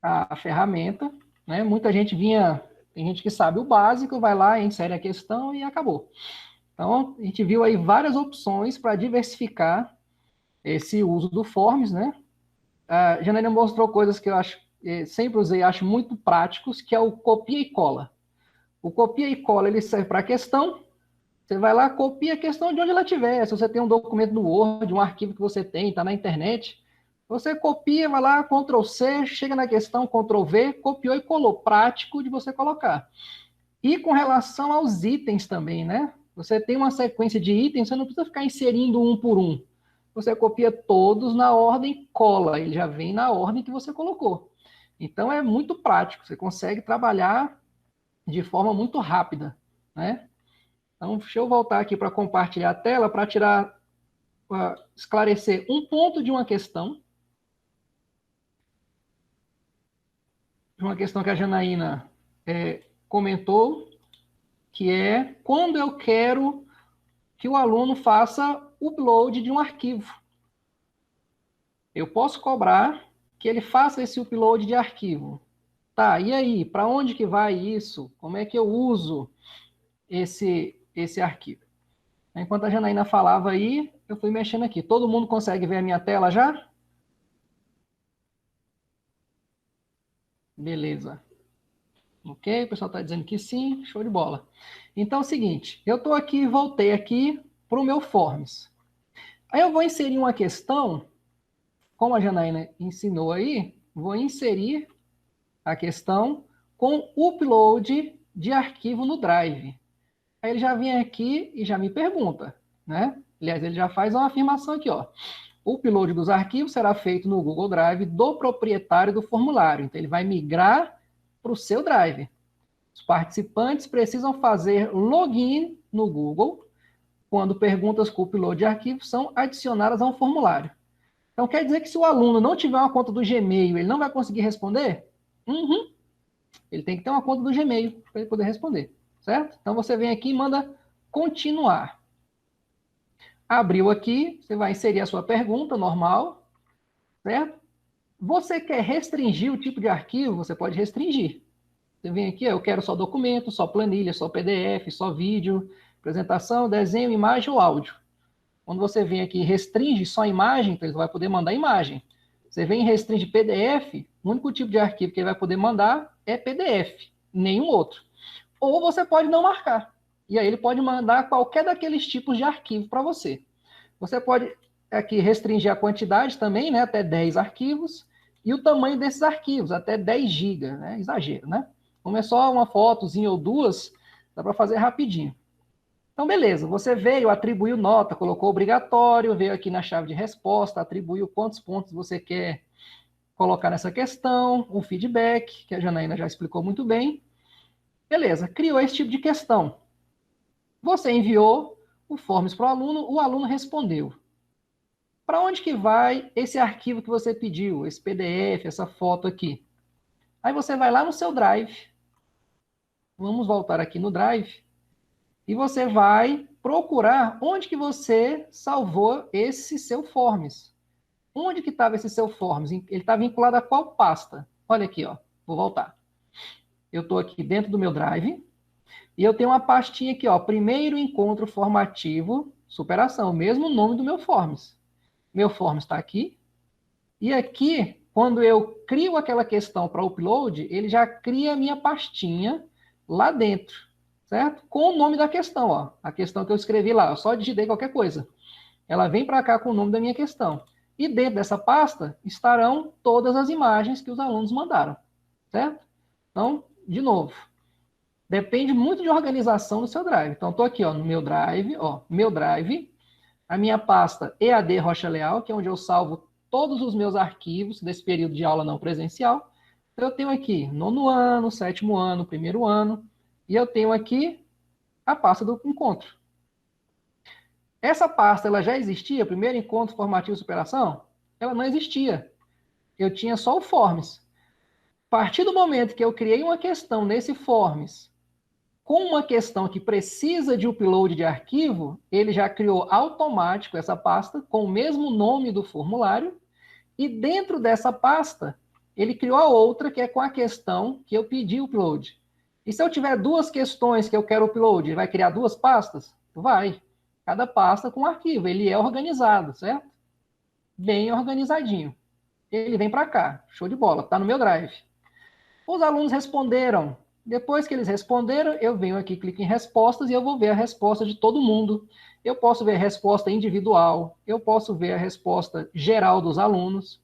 a ferramenta. Né? Muita gente vinha... Tem gente que sabe o básico, vai lá, insere a questão e acabou. Então, a gente viu aí várias opções para diversificar esse uso do Forms, né? A Janaína mostrou coisas que eu acho, sempre usei, acho muito práticos, que é o copia e cola. O copia e cola, ele serve para a questão, você vai lá, copia a questão de onde ela estiver. Se você tem um documento no Word, um arquivo que você tem, está na internet, você copia, vai lá, Ctrl C, chega na questão, Ctrl V, copiou e colou. Prático de você colocar. E com relação aos itens também, né? Você tem uma sequência de itens, você não precisa ficar inserindo um por um. Você copia todos na ordem, cola, ele já vem na ordem que você colocou. Então é muito prático, você consegue trabalhar de forma muito rápida, né? Então, deixa eu voltar aqui para compartilhar a tela para tirar, para esclarecer um ponto de uma questão que a Janaína comentou, que é quando eu quero que o aluno faça upload de um arquivo. Eu posso cobrar que ele faça esse upload de arquivo. Tá, e aí, para onde que vai isso? Como é que eu uso esse arquivo? Enquanto a Janaína falava aí, eu fui mexendo aqui. Todo mundo consegue ver a minha tela já? Beleza. Ok, o pessoal está dizendo que sim, show de bola. Então é o seguinte, eu estou aqui, voltei aqui para o meu Forms. Aí eu vou inserir uma questão, como a Janaína ensinou aí, vou inserir a questão com upload de arquivo no Drive. Aí ele já vem aqui e já me pergunta, né? Aliás, ele já faz uma afirmação aqui, ó. O upload dos arquivos será feito no Google Drive do proprietário do formulário. Então, ele vai migrar para o seu Drive. Os participantes precisam fazer login no Google quando perguntas com upload de arquivos são adicionadas a um formulário. Então, quer dizer que se o aluno não tiver uma conta do Gmail, ele não vai conseguir responder? Uhum. Ele tem que ter uma conta do Gmail para ele poder responder, certo? Então, você vem aqui e manda continuar. Abriu aqui, você vai inserir a sua pergunta normal, certo? Você quer restringir o tipo de arquivo? Você pode restringir. Você vem aqui, eu quero só documento, só planilha, só PDF, só vídeo, apresentação, desenho, imagem ou áudio. Quando você vem aqui e restringe só imagem, então ele vai poder mandar imagem. Você vem e restringe PDF, o único tipo de arquivo que ele vai poder mandar é PDF, nenhum outro. Ou você pode não marcar. E aí ele pode mandar qualquer daqueles tipos de arquivo para você. Você pode aqui restringir a quantidade também, né, até 10 arquivos, e o tamanho desses arquivos, até 10 GB, né, exagero, né? Como é só uma fotozinha ou duas, dá para fazer rapidinho. Então, beleza, você veio, atribuiu nota, colocou obrigatório, veio aqui na chave de resposta, atribuiu quantos pontos você quer colocar nessa questão, um feedback, que a Janaína já explicou muito bem. Beleza, criou esse tipo de questão. Você enviou o Forms para o aluno respondeu. Para onde que vai esse arquivo que você pediu, esse PDF, essa foto aqui? Aí você vai lá no seu Drive, vamos voltar aqui no Drive, e você vai procurar onde que você salvou esse seu Forms. Onde que estava esse seu Forms? Ele está vinculado a qual pasta? Olha aqui, ó. Vou voltar. Eu estou aqui dentro do meu Drive e eu tenho uma pastinha aqui, ó. Primeiro encontro formativo, superação. O mesmo nome do meu Forms. Meu Forms está aqui. E aqui, quando eu crio aquela questão para upload, ele já cria a minha pastinha lá dentro, certo? Com o nome da questão, ó. A questão que eu escrevi lá. Eu só digitei qualquer coisa. Ela vem para cá com o nome da minha questão. E dentro dessa pasta estarão todas as imagens que os alunos mandaram, certo? Então, de novo, depende muito de organização do seu Drive. Então, estou aqui, ó, no meu Drive, a minha pasta EAD Rocha Leal, que é onde eu salvo todos os meus arquivos desse período de aula não presencial. Então, eu tenho aqui 9º ano, 7º ano, 1º ano, e eu tenho aqui a pasta do encontro. Essa pasta, ela já existia, primeiro encontro formativo e superação? Ela não existia. Eu tinha só o Forms. A partir do momento que eu criei uma questão nesse Forms, com uma questão que precisa de upload de arquivo, ele já criou automático essa pasta com o mesmo nome do formulário, e dentro dessa pasta, ele criou a outra, que é com a questão que eu pedi upload. E se eu tiver duas questões que eu quero upload, ele vai criar duas pastas? Vai. Cada pasta com arquivo. Ele é organizado, certo? Bem organizadinho. Ele vem para cá. Show de bola. Está no meu Drive. Os alunos responderam. Depois que eles responderam, eu venho aqui, clico em respostas e eu vou ver a resposta de todo mundo. Eu posso ver a resposta individual. Eu posso ver a resposta geral dos alunos.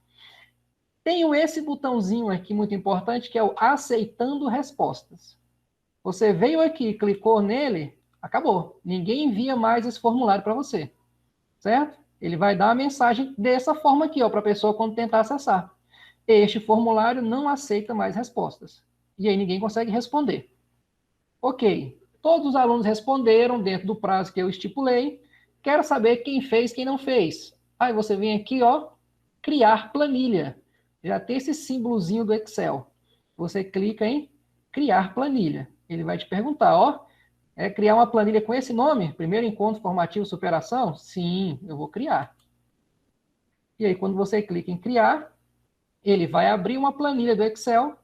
Tenho esse botãozinho aqui muito importante, que é o aceitando respostas. Você veio aqui, clicou nele, acabou. Ninguém envia mais esse formulário para você, certo? Ele vai dar uma mensagem dessa forma aqui, ó, para a pessoa quando tentar acessar. Este formulário não aceita mais respostas. E aí ninguém consegue responder. Ok, todos os alunos responderam dentro do prazo que eu estipulei. Quero saber quem fez, quem não fez. Aí você vem aqui, ó, criar planilha. Já tem esse símbolozinho do Excel. Você clica em criar planilha. Ele vai te perguntar, ó, criar uma planilha com esse nome? Primeiro encontro formativo superação? Sim, eu vou criar. E aí, quando você clica em criar, ele vai abrir uma planilha do Excel,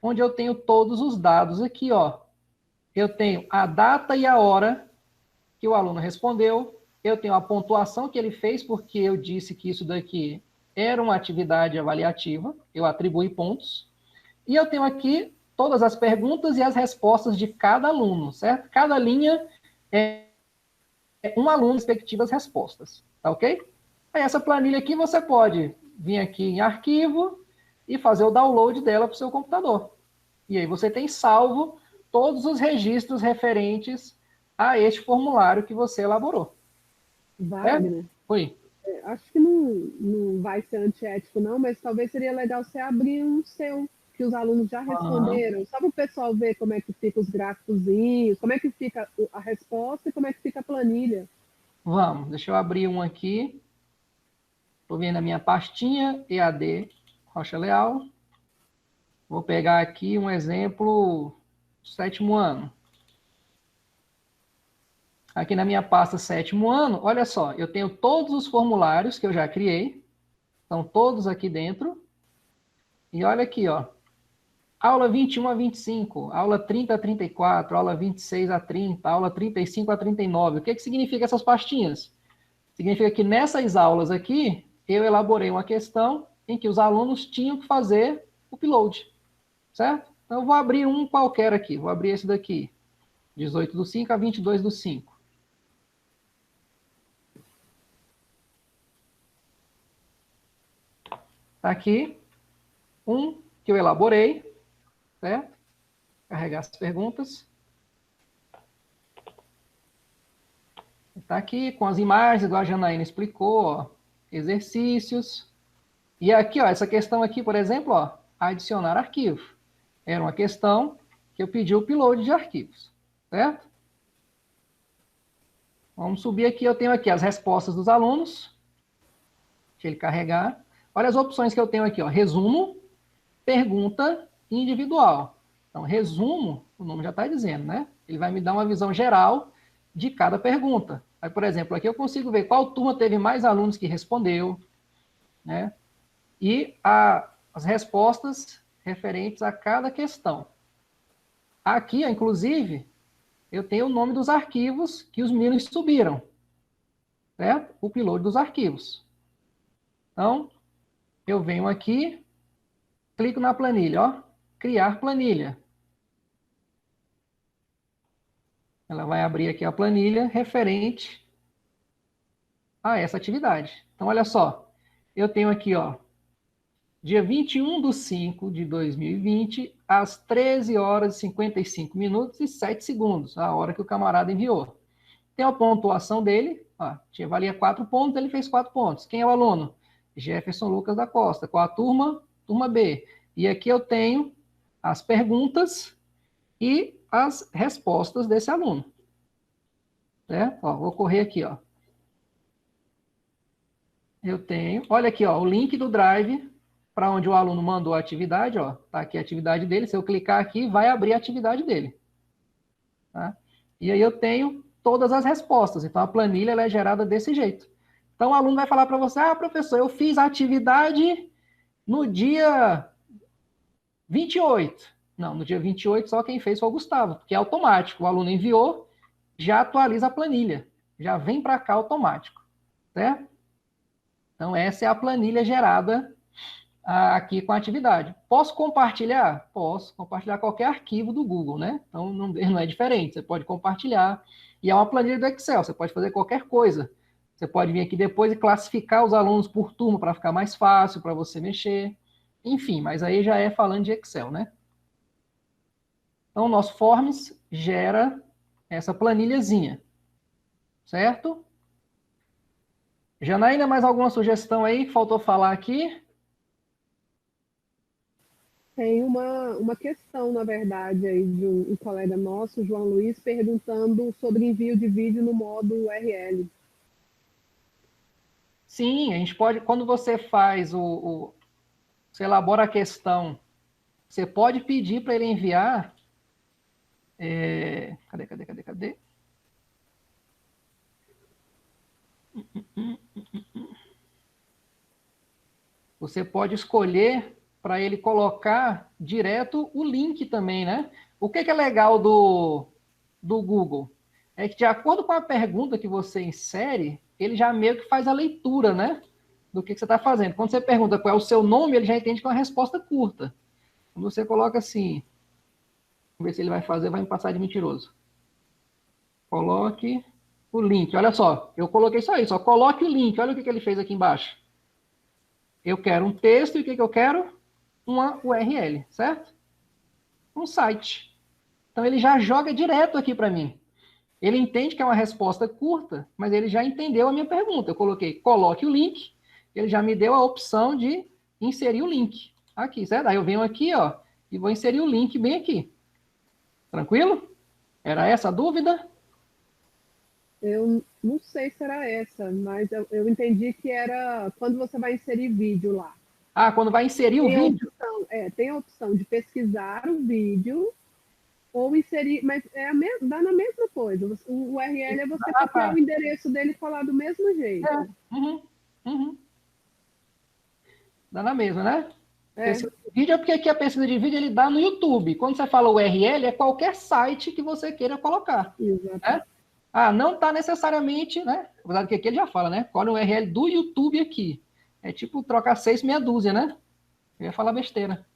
onde eu tenho todos os dados aqui, ó. Eu tenho a data e a hora que o aluno respondeu, eu tenho a pontuação que ele fez, porque eu disse que isso daqui era uma atividade avaliativa, eu atribuí pontos, e eu tenho aqui todas as perguntas e as respostas de cada aluno, certo? Cada linha é um aluno, respectivas respostas, tá ok? Aí essa planilha aqui você pode vir aqui em arquivo e fazer o download dela para o seu computador. E aí você tem salvo todos os registros referentes a este formulário que você elaborou. Wagner, Oi. Acho que não vai ser antiético, não, mas talvez seria legal você abrir um seu, que os alunos já responderam, só para o pessoal ver como é que fica os gráficozinhos, como é que fica a resposta e como é que fica a planilha. Vamos, deixa eu abrir um aqui. Estou vendo a minha pastinha, EAD Rocha Leal. Vou pegar aqui um exemplo, 7º ano. Aqui na minha pasta 7º ano, olha só, eu tenho todos os formulários que eu já criei. Estão todos aqui dentro. E olha aqui, ó. Aula 21 a 25, aula 30 a 34, aula 26 a 30, aula 35 a 39. O que significa essas pastinhas? Significa que nessas aulas aqui, eu elaborei uma questão em que os alunos tinham que fazer o upload, certo? Então, eu vou abrir um qualquer aqui. Vou abrir esse daqui, 18/5 a 22/5. Está aqui um que eu elaborei, certo? Carregar as perguntas. Está aqui com as imagens, igual a Janaína explicou, ó, exercícios. E aqui, ó, essa questão aqui, por exemplo, ó, adicionar arquivo. Era uma questão que eu pedi o upload de arquivos, certo? Vamos subir aqui, eu tenho aqui as respostas dos alunos. Deixa ele carregar. Olha as opções que eu tenho aqui, ó, resumo, pergunta individual. Então, resumo, o nome já está dizendo, né? Ele vai me dar uma visão geral de cada pergunta. Aí, por exemplo, aqui eu consigo ver qual turma teve mais alunos que respondeu, né? E as respostas referentes a cada questão. Aqui, inclusive, eu tenho o nome dos arquivos que os meninos subiram, certo? O upload dos arquivos. Então, eu venho aqui, clico na planilha, ó, criar planilha. Ela vai abrir aqui a planilha referente a essa atividade. Então, olha só, eu tenho aqui, ó, dia 21/5/2020, às 13 horas e 55 minutos e 7 segundos, a hora que o camarada enviou. Tem a pontuação dele, ó, valia 4 pontos, ele fez 4 pontos. Quem é o aluno? Jefferson Lucas da Costa. Qual a turma? Turma B. E aqui eu tenho as perguntas e as respostas desse aluno. Certo? Ó, vou correr aqui, ó. Eu tenho, olha aqui, ó, o link do Drive para onde o aluno mandou a atividade, ó. Tá aqui a atividade dele. Se eu clicar aqui, vai abrir a atividade dele. Tá? E aí eu tenho todas as respostas. Então a planilha ela é gerada desse jeito. Então o aluno vai falar para você: ah, professor, eu fiz a atividade no dia 28. Não, no dia 28 só quem fez foi o Gustavo, porque é automático. O aluno enviou, já atualiza a planilha. Já vem para cá automático. Certo? Então, essa é a planilha gerada aqui com a atividade. Posso compartilhar? Posso compartilhar qualquer arquivo do Google, né? Então, não é diferente. Você pode compartilhar. E é uma planilha do Excel. Você pode fazer qualquer coisa. Você pode vir aqui depois e classificar os alunos por turma para ficar mais fácil para você mexer. Enfim, mas aí já é falando de Excel, né? Então, o nosso Forms gera essa planilhazinha. Certo? Janaína, mais alguma sugestão aí que faltou falar aqui? Tem uma questão, na verdade, aí de um colega nosso, João Luiz, perguntando sobre envio de vídeo no modo URL. Sim, a gente pode, quando você faz você elabora a questão, você pode pedir para ele enviar. Cadê? Você pode escolher para ele colocar direto o link também, né? O que é legal do Google? É que de acordo com a pergunta que você insere, ele já meio que faz a leitura, né? Do que você está fazendo. Quando você pergunta qual é o seu nome, ele já entende que é uma resposta curta. Quando você coloca assim, vamos ver se ele vai fazer, vai me passar de mentiroso. Coloque o link. Olha só, eu coloquei só isso. Coloque o link. Olha o que ele fez aqui embaixo. Eu quero um texto e o que eu quero? Uma URL, certo? Um site. Então, ele já joga direto aqui para mim. Ele entende que é uma resposta curta, mas ele já entendeu a minha pergunta. Eu coloquei, coloque o link, ele já me deu a opção de inserir o link. Aqui, certo? Aí eu venho aqui, ó, e vou inserir o link bem aqui. Tranquilo? Era essa a dúvida? Eu não sei se era essa, mas eu entendi que era quando você vai inserir vídeo lá. Ah, quando vai inserir o vídeo? Tem a opção de pesquisar o vídeo ou inserir, mas dá na mesma coisa. O URL é você copiar o endereço dele e colar do mesmo jeito. Dá na mesma, né? É. Vídeo é porque aqui a pesquisa de vídeo ele dá no YouTube. Quando você fala URL, é qualquer site que você queira colocar. Exato. Né? Ah, não está necessariamente, né? Apesar que aqui ele já fala, né? Cola o URL do YouTube aqui. É tipo trocar 6 meia dúzia, né? Eu ia falar besteira.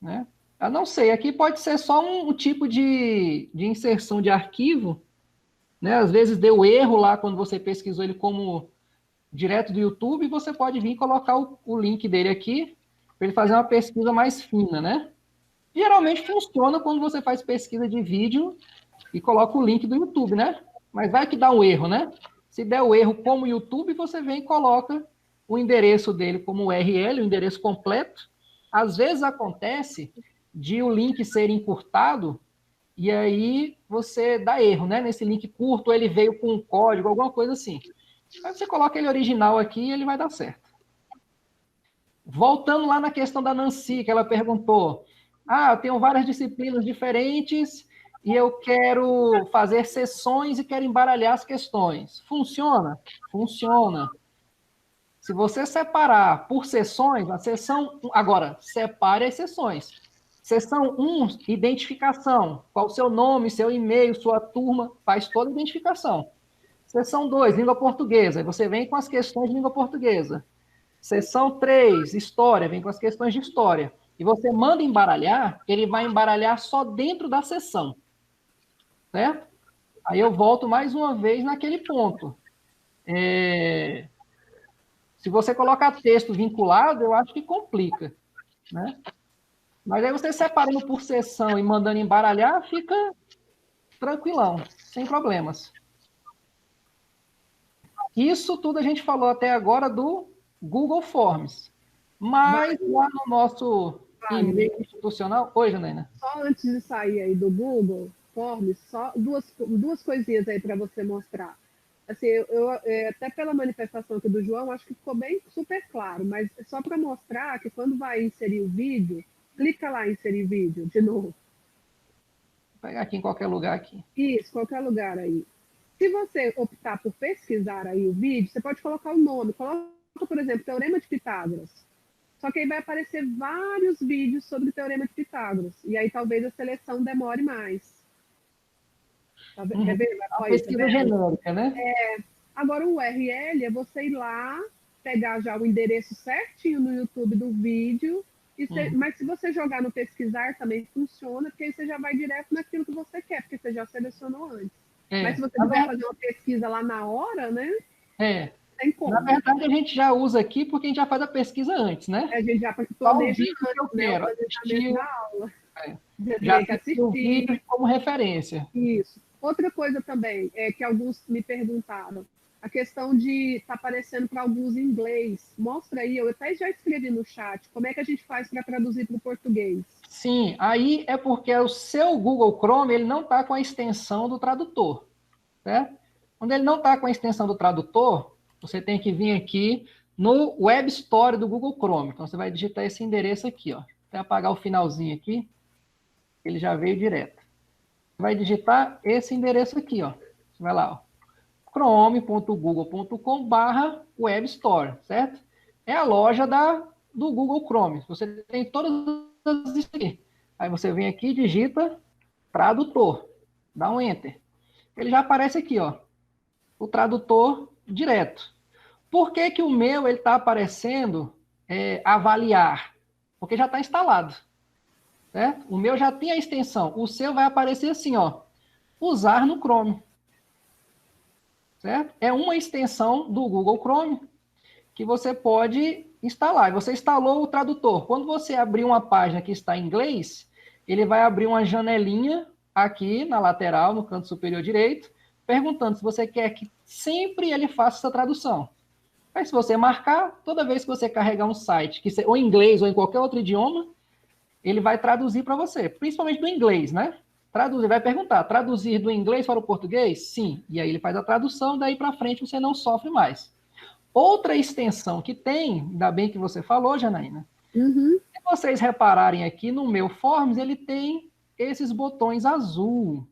Né? Eu não sei, aqui pode ser só um tipo de inserção de arquivo, né? Às vezes deu erro lá quando você pesquisou ele como direto do YouTube, e você pode vir e colocar o link dele aqui para ele fazer uma pesquisa mais fina, né? Geralmente funciona quando você faz pesquisa de vídeo e coloca o link do YouTube, né? Mas vai que dá um erro, né? Se der o erro como YouTube, você vem e coloca o endereço dele como URL, o endereço completo. Às vezes acontece de o link ser encurtado e aí você dá erro, né? Nesse link curto, ele veio com um código, alguma coisa assim. Aí você coloca ele original aqui e ele vai dar certo. Voltando lá na questão da Nancy, que ela perguntou, eu tenho várias disciplinas diferentes e eu quero fazer sessões e quero embaralhar as questões. Funciona? Funciona. Se você separar por sessões, a sessão... Agora, separe as sessões. Sessão 1, identificação. Qual o seu nome, seu e-mail, sua turma, faz toda a identificação. Sessão 2, língua portuguesa. Aí você vem com as questões de língua portuguesa. Sessão 3, história, vem com as questões de história. E você manda embaralhar, ele vai embaralhar só dentro da sessão. Certo? Aí eu volto mais uma vez naquele ponto. Se você colocar texto vinculado, eu acho que complica, né? Mas aí você separando por sessão e mandando embaralhar, fica tranquilão, sem problemas. Isso tudo a gente falou até agora do Google Forms. Mas lá no nosso e-mail institucional... Oi, Janaína. Só antes de sair aí do Google Forms, só duas coisinhas aí para você mostrar. Assim, até pela manifestação aqui do João, acho que ficou bem super claro, mas só para mostrar que quando vai inserir o vídeo, clica lá em inserir vídeo, de novo. Vou pegar aqui em qualquer lugar aqui. Isso, qualquer lugar aí. Se você optar por pesquisar aí o vídeo, você pode colocar o nome. Coloca, por exemplo, Teorema de Pitágoras. Só que aí vai aparecer vários vídeos sobre o Teorema de Pitágoras. E aí talvez a seleção demore mais. Tá vendo? A pesquisa genérica, né? Agora, o URL é você ir lá, pegar já o endereço certinho no YouTube do vídeo, mas se você jogar no pesquisar também funciona, porque aí você já vai direto naquilo que você quer, porque você já selecionou antes. Mas se você quiser fazer uma pesquisa lá na hora, né? Tem como. Na verdade, a gente já usa aqui porque a gente já faz a pesquisa antes, né? A gente já planeja antes, né? O planejamento da aula. Já assistir o vídeo como referência. Isso. Outra coisa também, que alguns me perguntaram, a questão de estar aparecendo para alguns em inglês. Mostra aí, eu até já escrevi no chat, como é que a gente faz para traduzir para o português? Sim, aí é porque o seu Google Chrome ele não está com a extensão do tradutor, certo? Quando ele não está com a extensão do tradutor, você tem que vir aqui no Web Store do Google Chrome. Então, você vai digitar esse endereço aqui, ó. Vou apagar o finalzinho aqui, ele já veio direto. Vai digitar esse endereço aqui, ó. Você vai lá, ó. chrome.google.com/Web Store, certo? É a loja do Google Chrome. Você tem todas as aqui. Aí você vem aqui e digita tradutor. Dá um Enter. Ele já aparece aqui, ó. O tradutor direto. Por que que o meu ele está aparecendo avaliar? Porque já está instalado. Certo? O meu já tem a extensão. O seu vai aparecer assim, ó. Usar no Chrome. Certo? É uma extensão do Google Chrome que você pode instalar. Você instalou o tradutor. Quando você abrir uma página que está em inglês, ele vai abrir uma janelinha aqui na lateral, no canto superior direito, perguntando se você quer que sempre ele faça essa tradução. Aí, se você marcar, toda vez que você carregar um site, ou em inglês ou em qualquer outro idioma, ele vai traduzir para você, principalmente do inglês, né? Traduzir, vai perguntar, traduzir do inglês para o português? Sim. E aí ele faz a tradução, daí para frente você não sofre mais. Outra extensão que tem, ainda bem que você falou, Janaína, se vocês repararem aqui no meu Forms, ele tem esses botões azul.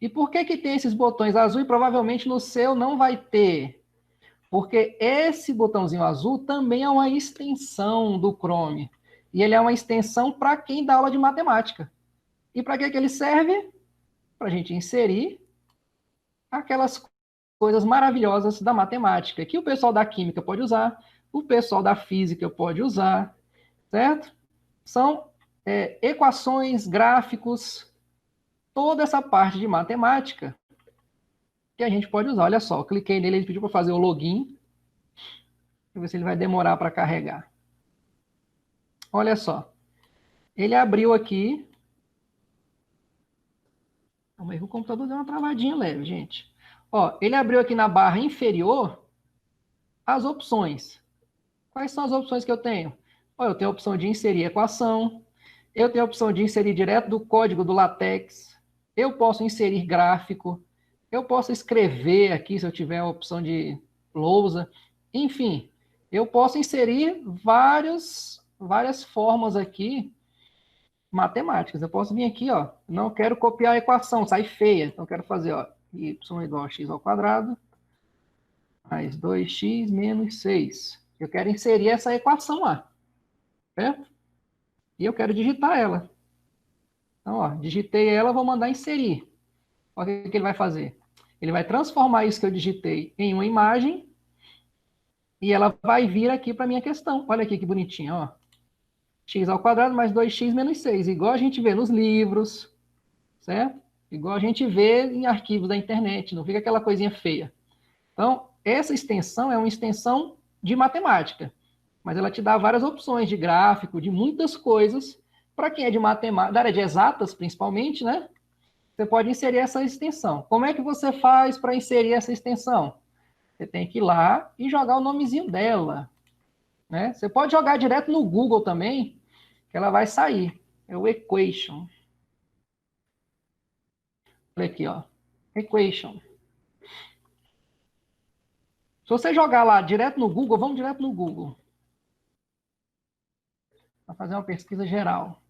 E por que que tem esses botões azul e provavelmente no seu não vai ter? Porque esse botãozinho azul também é uma extensão do Chrome. E ele é uma extensão para quem dá aula de matemática. E para que ele serve? Para a gente inserir aquelas coisas maravilhosas da matemática, que o pessoal da química pode usar, o pessoal da física pode usar, certo? São equações, gráficos, toda essa parte de matemática que a gente pode usar. Olha só, eu cliquei nele, ele pediu para fazer o login. Deixa eu ver se ele vai demorar para carregar. Olha só. Ele abriu aqui. O computador deu uma travadinha leve, gente. Ó, ele abriu aqui na barra inferior as opções. Quais são as opções que eu tenho? Ó, eu tenho a opção de inserir equação. Eu tenho a opção de inserir direto do código do LaTeX. Eu posso inserir gráfico. Eu posso escrever aqui, se eu tiver a opção de lousa. Enfim, eu posso inserir várias formas aqui matemáticas. Eu posso vir aqui, ó, não quero copiar a equação, sai feia. Então, eu quero fazer, ó, y igual a x ao quadrado, mais 2x menos 6. Eu quero inserir essa equação lá, certo? E eu quero digitar ela. Então, ó, digitei ela, vou mandar inserir. Olha o que ele vai fazer. Ele vai transformar isso que eu digitei em uma imagem e ela vai vir aqui para a minha questão. Olha aqui que bonitinho, ó. X ao quadrado mais 2x menos 6. Igual a gente vê nos livros, certo? Igual a gente vê em arquivos da internet. Não fica aquela coisinha feia. Então, essa extensão é uma extensão de matemática. Mas ela te dá várias opções de gráfico, de muitas coisas. Para quem é de matemática, da área de exatas, principalmente, né? Você pode inserir essa extensão. Como é que você faz para inserir essa extensão? Você tem que ir lá e jogar o nomezinho dela, né? Você pode jogar direto no Google também, que ela vai sair. É o equation. Olha aqui, ó. Equation. Se você jogar lá direto no Google, vamos direto no Google. Para fazer uma pesquisa geral.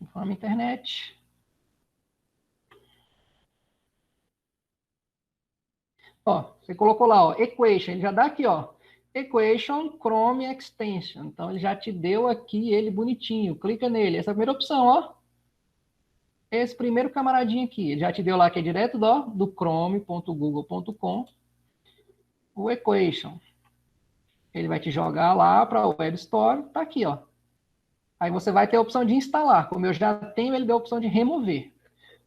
Informa internet. Ó, você colocou lá, ó, equation, ele já dá aqui, ó, equation Chrome extension. Então, ele já te deu aqui ele bonitinho. Clica nele. Essa é a primeira opção, ó. Esse primeiro camaradinho aqui. Ele já te deu lá que é direto do chrome.google.com. O equation. Ele vai te jogar lá para o Web Store. Tá aqui, ó. Aí você vai ter a opção de instalar. Como eu já tenho, ele deu a opção de remover.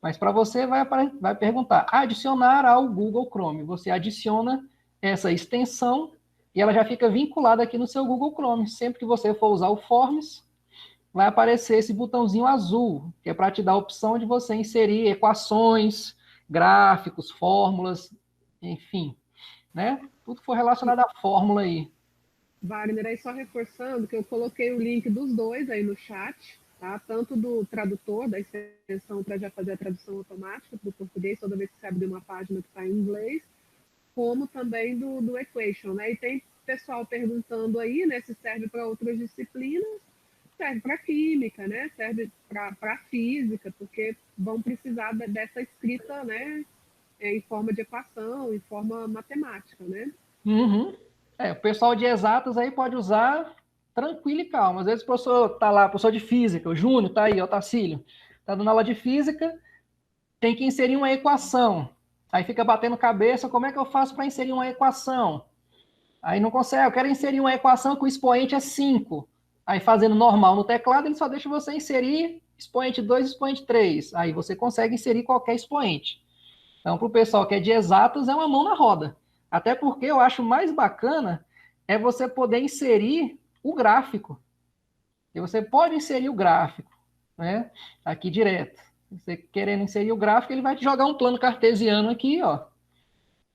Mas para você vai perguntar, adicionar ao Google Chrome. Você adiciona essa extensão e ela já fica vinculada aqui no seu Google Chrome. Sempre que você for usar o Forms, vai aparecer esse botãozinho azul, que é para te dar a opção de você inserir equações, gráficos, fórmulas, enfim, né? Tudo que for relacionado à fórmula aí. Wagner, aí só reforçando que eu coloquei o link dos dois aí no chat, tá? Tanto do tradutor, da extensão para já fazer a tradução automática para o português, toda vez que você abrir uma página que está em inglês, como também do equation, né? E tem pessoal perguntando aí, né, se serve para outras disciplinas, serve para química, né? Serve para física, porque vão precisar dessa escrita, né, em forma de equação, em forma matemática, né? Uhum. O pessoal de exatas aí pode usar tranquilo e calmo. Às vezes o professor tá lá, professor de física, o Júnior tá aí, o Tacílio, tá dando aula de física, tem que inserir uma equação. Aí fica batendo cabeça, como é que eu faço para inserir uma equação? Aí não consegue, eu quero inserir uma equação que o expoente é 5. Aí fazendo normal no teclado, ele só deixa você inserir expoente 2, expoente 3. Aí você consegue inserir qualquer expoente. Então, para o pessoal que é de exatas, é uma mão na roda. Até porque eu acho mais bacana é você poder inserir o gráfico. E você pode inserir o gráfico, né? Aqui direto. Você querendo inserir o gráfico, ele vai te jogar um plano cartesiano aqui, ó.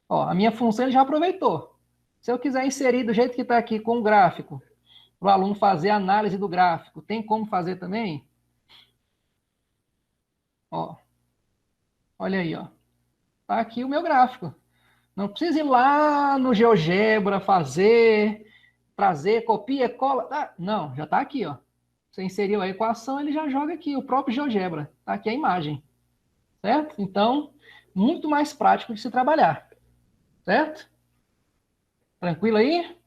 Ó, a minha função ele já aproveitou. Se eu quiser inserir do jeito que está aqui com o gráfico, para o aluno fazer a análise do gráfico, tem como fazer também? Ó, olha aí, ó. Tá aqui o meu gráfico. Não precisa ir lá no GeoGebra fazer, trazer, copia, cola. Ah, não, já está aqui, ó. Você inseriu a equação, ele já joga aqui, o próprio GeoGebra. Está aqui a imagem, certo? Então, muito mais prático de se trabalhar, certo? Tranquilo aí?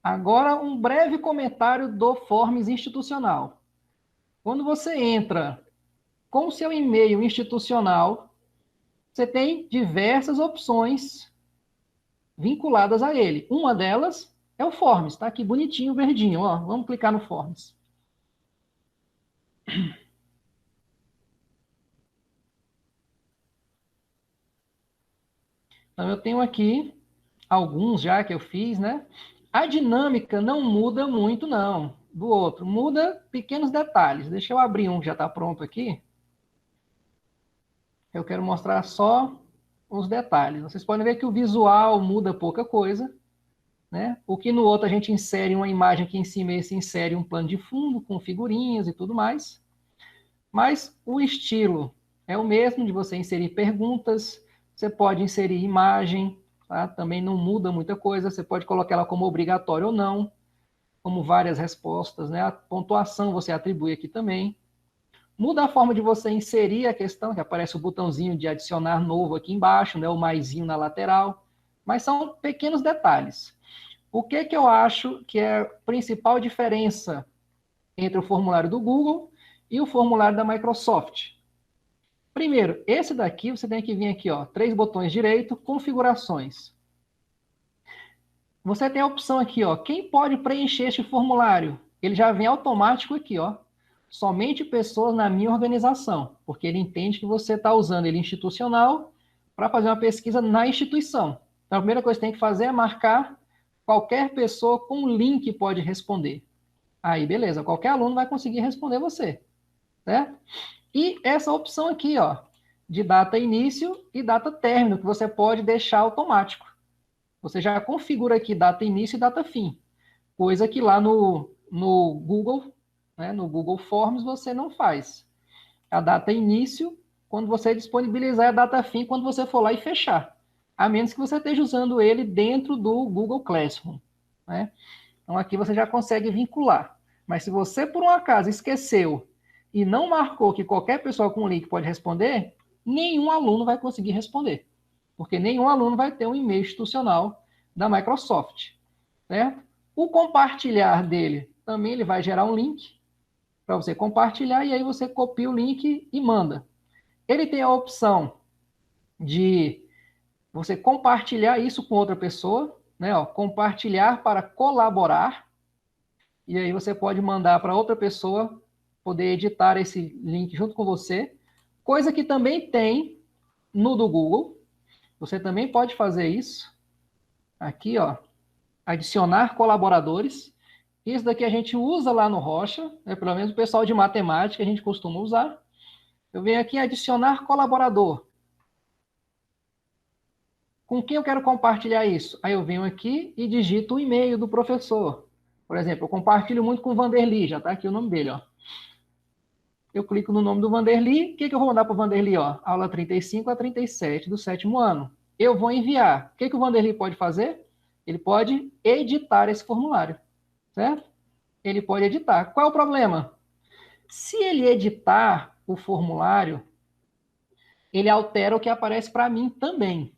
Agora, um breve comentário do Forms institucional. Quando você entra com o seu e-mail institucional, você tem diversas opções vinculadas a ele. Uma delas é o Forms, está aqui bonitinho, verdinho. Ó, vamos clicar no Forms. Então, eu tenho aqui alguns já que eu fiz, né? A dinâmica não muda muito, não, do outro. Muda pequenos detalhes. Deixa eu abrir um que já está pronto aqui. Eu quero mostrar só os detalhes. Vocês podem ver que o visual muda pouca coisa, né? O que no outro a gente insere uma imagem aqui em cima, esse insere um plano de fundo com figurinhas e tudo mais. Mas o estilo é o mesmo de você inserir perguntas, Você pode inserir imagem, tá? Também não muda muita coisa. Você pode colocar ela como obrigatório ou não, como várias respostas, né? A pontuação você atribui aqui também. Muda a forma de você inserir a questão, que aparece o botãozinho de adicionar novo aqui embaixo, né? O maisinho na lateral. Mas são pequenos detalhes. O que que eu acho que é a principal diferença entre o formulário do Google e o formulário da Microsoft? Primeiro, esse daqui, você tem que vir aqui, ó, 3 botões direito, configurações. Você tem a opção aqui, ó, quem pode preencher este formulário? Ele já vem automático aqui, ó. Somente pessoas na minha organização, porque ele entende que você está usando ele institucional para fazer uma pesquisa na instituição. Então, a primeira coisa que tem que fazer é marcar qualquer pessoa com link pode responder. Aí, beleza, qualquer aluno vai conseguir responder você, certo? E essa opção aqui, ó, de data início e data término, que você pode deixar automático. Você já configura aqui data início e data fim, coisa que lá no Google, né, no Google Forms, você não faz. A data início, quando você disponibilizar a data fim, quando você for lá e fechar. A menos que você esteja usando ele dentro do Google Classroom, né? Então, aqui você já consegue vincular. Mas se você, por um acaso, esqueceu e não marcou que qualquer pessoa com link pode responder, nenhum aluno vai conseguir responder. Porque nenhum aluno vai ter um e-mail institucional da Microsoft, certo? O compartilhar dele, também ele vai gerar um link para você compartilhar, e aí você copia o link e manda. Ele tem a opção de você compartilhar isso com outra pessoa, né? Ó, compartilhar para colaborar, e aí você pode mandar para outra pessoa poder editar esse link junto com você, coisa que também tem no do Google. Você também pode fazer isso. Aqui, ó, adicionar colaboradores. Isso daqui a gente usa lá no Rocha, né? Pelo menos o pessoal de matemática a gente costuma usar. Eu venho aqui em adicionar colaborador. Com quem eu quero compartilhar isso? Aí eu venho aqui e digito o e-mail do professor. Por exemplo, eu compartilho muito com o Vanderly, já está aqui o nome dele, ó. Eu clico no nome do Vanderly, o que eu vou mandar para o Vanderly? Ó? Aula 35 a 37 do 7º ano. Eu vou enviar. O que o Vanderly pode fazer? Ele pode editar esse formulário, certo? Ele pode editar. Qual é o problema? Se ele editar o formulário, ele altera o que aparece para mim também.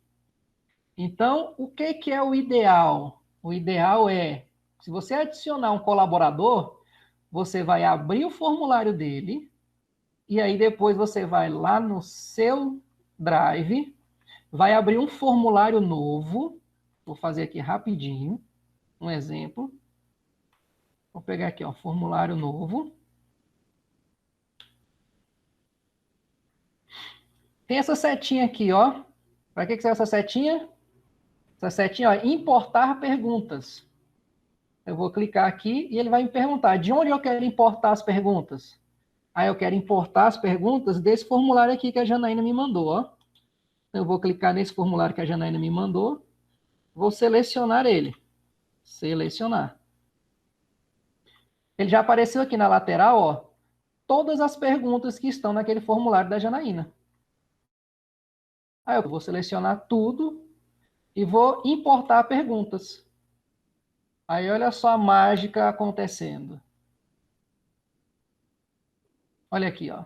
Então, o que é o ideal? O ideal é, se você adicionar um colaborador, você vai abrir o formulário dele, e aí depois você vai lá no seu Drive, vai abrir um formulário novo. Vou fazer aqui rapidinho, um exemplo. Vou pegar aqui, ó, formulário novo. Tem essa setinha aqui, ó. Para que serve essa setinha? Essa setinha, ó, importar perguntas. Eu vou clicar aqui e ele vai me perguntar de onde eu quero importar as perguntas. Aí eu quero importar as perguntas desse formulário aqui que a Janaína me mandou, ó. Eu vou clicar nesse formulário que a Janaína me mandou, vou selecionar ele. Selecionar. Ele já apareceu aqui na lateral, ó, todas as perguntas que estão naquele formulário da Janaína. Aí eu vou selecionar tudo e vou importar perguntas. Aí olha só a mágica acontecendo. Olha aqui, ó.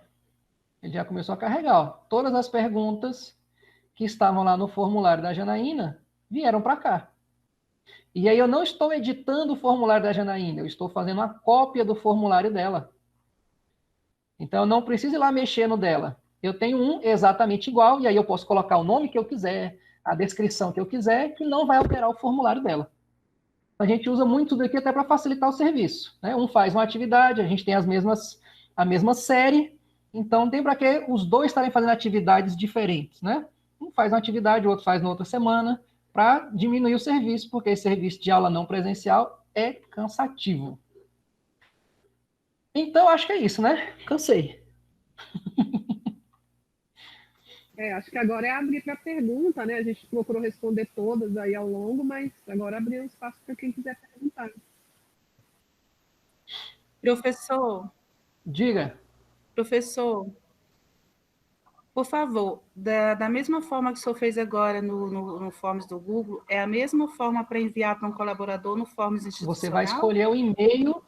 Ele já começou a carregar, ó. Todas as perguntas que estavam lá no formulário da Janaína vieram para cá. E aí eu não estou editando o formulário da Janaína, eu estou fazendo uma cópia do formulário dela. Então eu não preciso ir lá mexer no dela. Eu tenho um exatamente igual, e aí eu posso colocar o nome que eu quiser, a descrição que eu quiser, que não vai alterar o formulário dela. A gente usa muito tudo aqui até para facilitar o serviço, né? Um faz uma atividade, a gente tem a mesma série, então tem para que os dois estarem fazendo atividades diferentes, né? Um faz uma atividade, o outro faz na outra semana, para diminuir o serviço, porque esse serviço de aula não presencial é cansativo. Então, acho que é isso, né? Cansei. Acho que agora é abrir para pergunta, né? A gente procurou responder todas aí ao longo, mas agora abrir um espaço para quem quiser perguntar. Professor, Diga. professor, Por favor, da mesma forma que o senhor fez agora no Forms do Google, é a mesma forma para enviar para um colaborador no Forms institucional? Você vai escolher o e-mail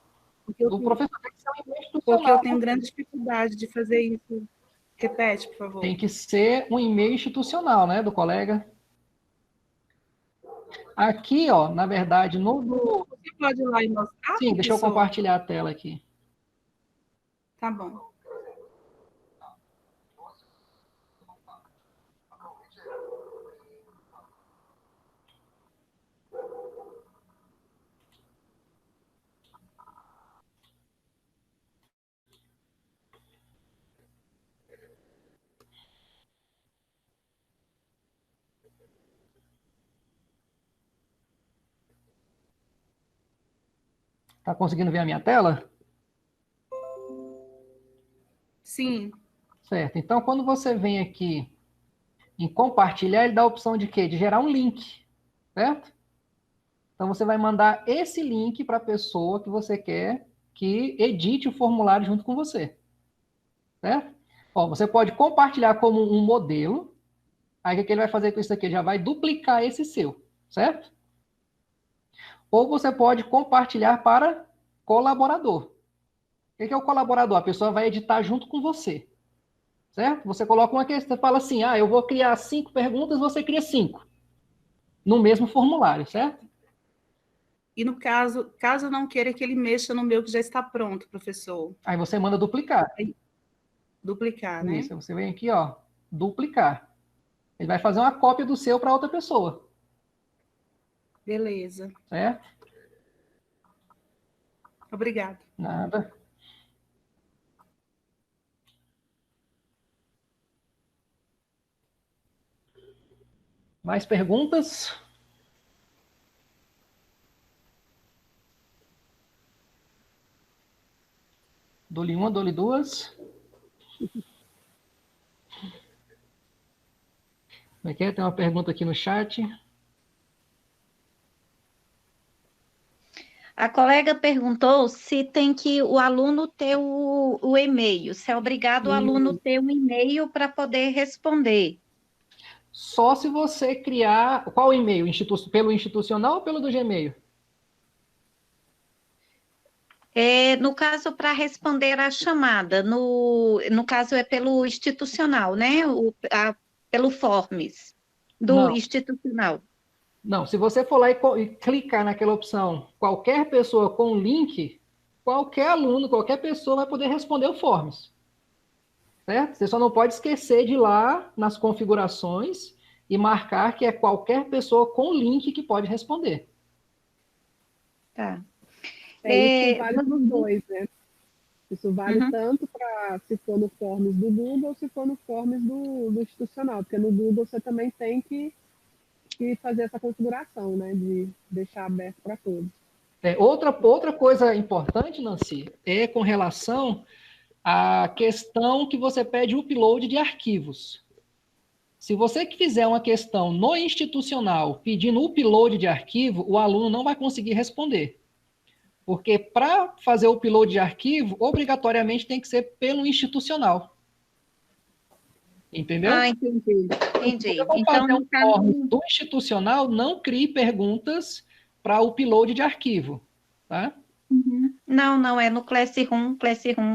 do professor. Tem que ser um e-mail institucional. Porque eu tenho grande dificuldade de fazer isso. Repete, por favor. Tem que ser um e-mail institucional, né, do colega. Aqui, ó, na verdade, Você pode ir lá e mostrar, Sim, deixa eu professor? compartilhar a tela aqui. Tá bom. Tá conseguindo ver a minha tela? Sim. Certo. Então, quando você vem aqui em compartilhar, ele dá a opção de quê? De gerar um link, certo? Então, você vai mandar esse link para a pessoa que você quer que edite o formulário junto com você, certo? Ó, você pode compartilhar como um modelo. Aí, o que ele vai fazer com isso aqui? Ele já vai duplicar esse seu, certo? Ou você pode compartilhar para colaborador. O que é o colaborador? A pessoa vai editar junto com você, certo? Você coloca uma questão, fala assim, eu vou criar 5 perguntas, você cria 5 no mesmo formulário, certo? E no caso eu não queira que ele mexa no meu que já está pronto, professor. Aí você manda duplicar. Duplicar, né? Isso, você vem aqui, ó, duplicar. Ele vai fazer uma cópia do seu para outra pessoa. Beleza. Certo? Obrigada. Nada. Mais perguntas? Dou-lhe uma, dou-lhe duas. Como é que é? Tem uma pergunta aqui no chat. A colega perguntou se tem que o aluno ter o e-mail, se é obrigado o aluno ter um e-mail para poder responder. Só se você criar... Qual e-mail? Pelo institucional ou pelo do Gmail? No caso, para responder a chamada, no caso é pelo institucional, né? Pelo Forms do Não. institucional. Não, se você for lá e clicar naquela opção, qualquer pessoa com link, qualquer aluno, qualquer pessoa vai poder responder o Forms. Certo? Você só não pode esquecer de ir lá nas configurações e marcar que é qualquer pessoa com link que pode responder. Tá. Isso vale para os dois, né? Isso vale tanto para se for no Forms do Google ou se for no Forms do institucional, porque no Google você também tem que fazer essa configuração, né? De deixar aberto para todos. Outra coisa importante, Nancy, é com relação à questão que você pede o upload de arquivos. Se você fizer uma questão no institucional pedindo upload de arquivo, o aluno não vai conseguir responder. Porque para fazer o upload de arquivo, obrigatoriamente tem que ser pelo institucional. Entendeu? Entendi. Se você for fazer um form do institucional, não crie perguntas para o upload de arquivo. Tá? Não, é no Classroom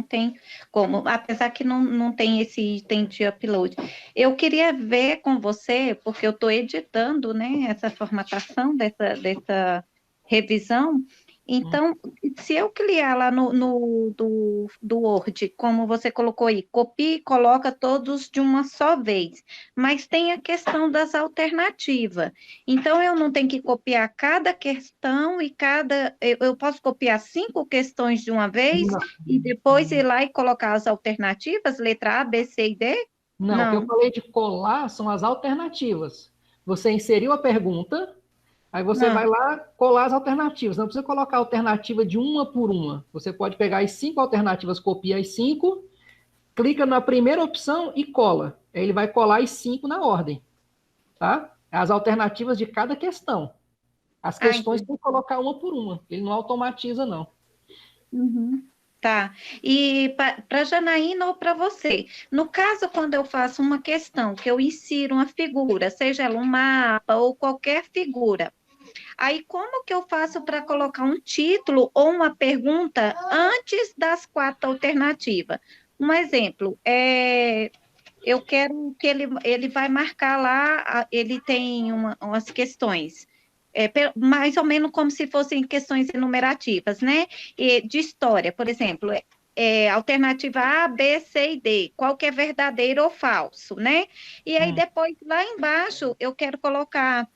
tem como, apesar que não tem esse item de upload. Eu queria ver com você, porque eu estou editando, né, essa formatação dessa revisão. Então, se eu criar lá do Word, como você colocou aí, copia e coloca todos de uma só vez, mas tem a questão das alternativas. Então, eu não tenho que copiar cada questão e eu posso copiar 5 questões de uma vez e depois ir lá e colocar as alternativas, letra A, B, C e D? Não, o que eu falei de colar são as alternativas. Você inseriu a pergunta, aí você vai lá colar as alternativas. Não precisa colocar a alternativa de uma por uma. Você pode pegar as 5 alternativas, copia as 5, clica na primeira opção e cola. Aí ele vai colar as 5 na ordem. Tá? As alternativas de cada questão. As questões tem que colocar uma por uma. Ele não automatiza, não. Tá. E para Janaína ou para você, no caso, quando eu faço uma questão, que eu insiro uma figura, seja ela um mapa ou qualquer figura, aí como que eu faço para colocar um título ou uma pergunta antes das 4 alternativas? Um exemplo, eu quero que ele vai marcar lá, ele tem umas questões. Mais ou menos como se fossem questões enumerativas, né? De história, por exemplo, alternativa A, B, C e D, qual que é verdadeiro ou falso, né? E aí depois, lá embaixo, eu quero colocar,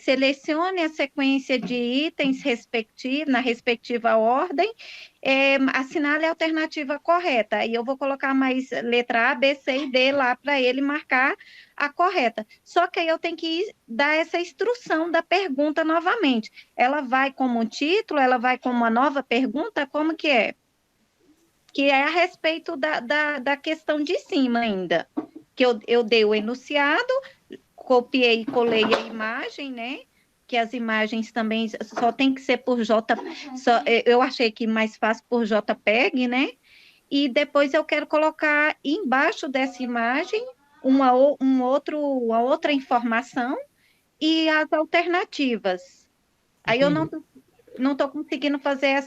selecione a sequência de itens na respectiva ordem, assinale a alternativa correta. Aí eu vou colocar mais letra A, B, C e D lá para ele marcar a correta. Só que aí eu tenho que dar essa instrução da pergunta novamente. Ela vai como um título, ela vai como uma nova pergunta, como que é? Que é a respeito da questão de cima ainda. Que eu dei o enunciado, copiei e colei a imagem, né? Que as imagens também só tem que ser por eu achei que mais fácil por JPEG, né? E depois eu quero colocar embaixo dessa imagem uma outra informação e as alternativas. Aí eu não estou conseguindo fazer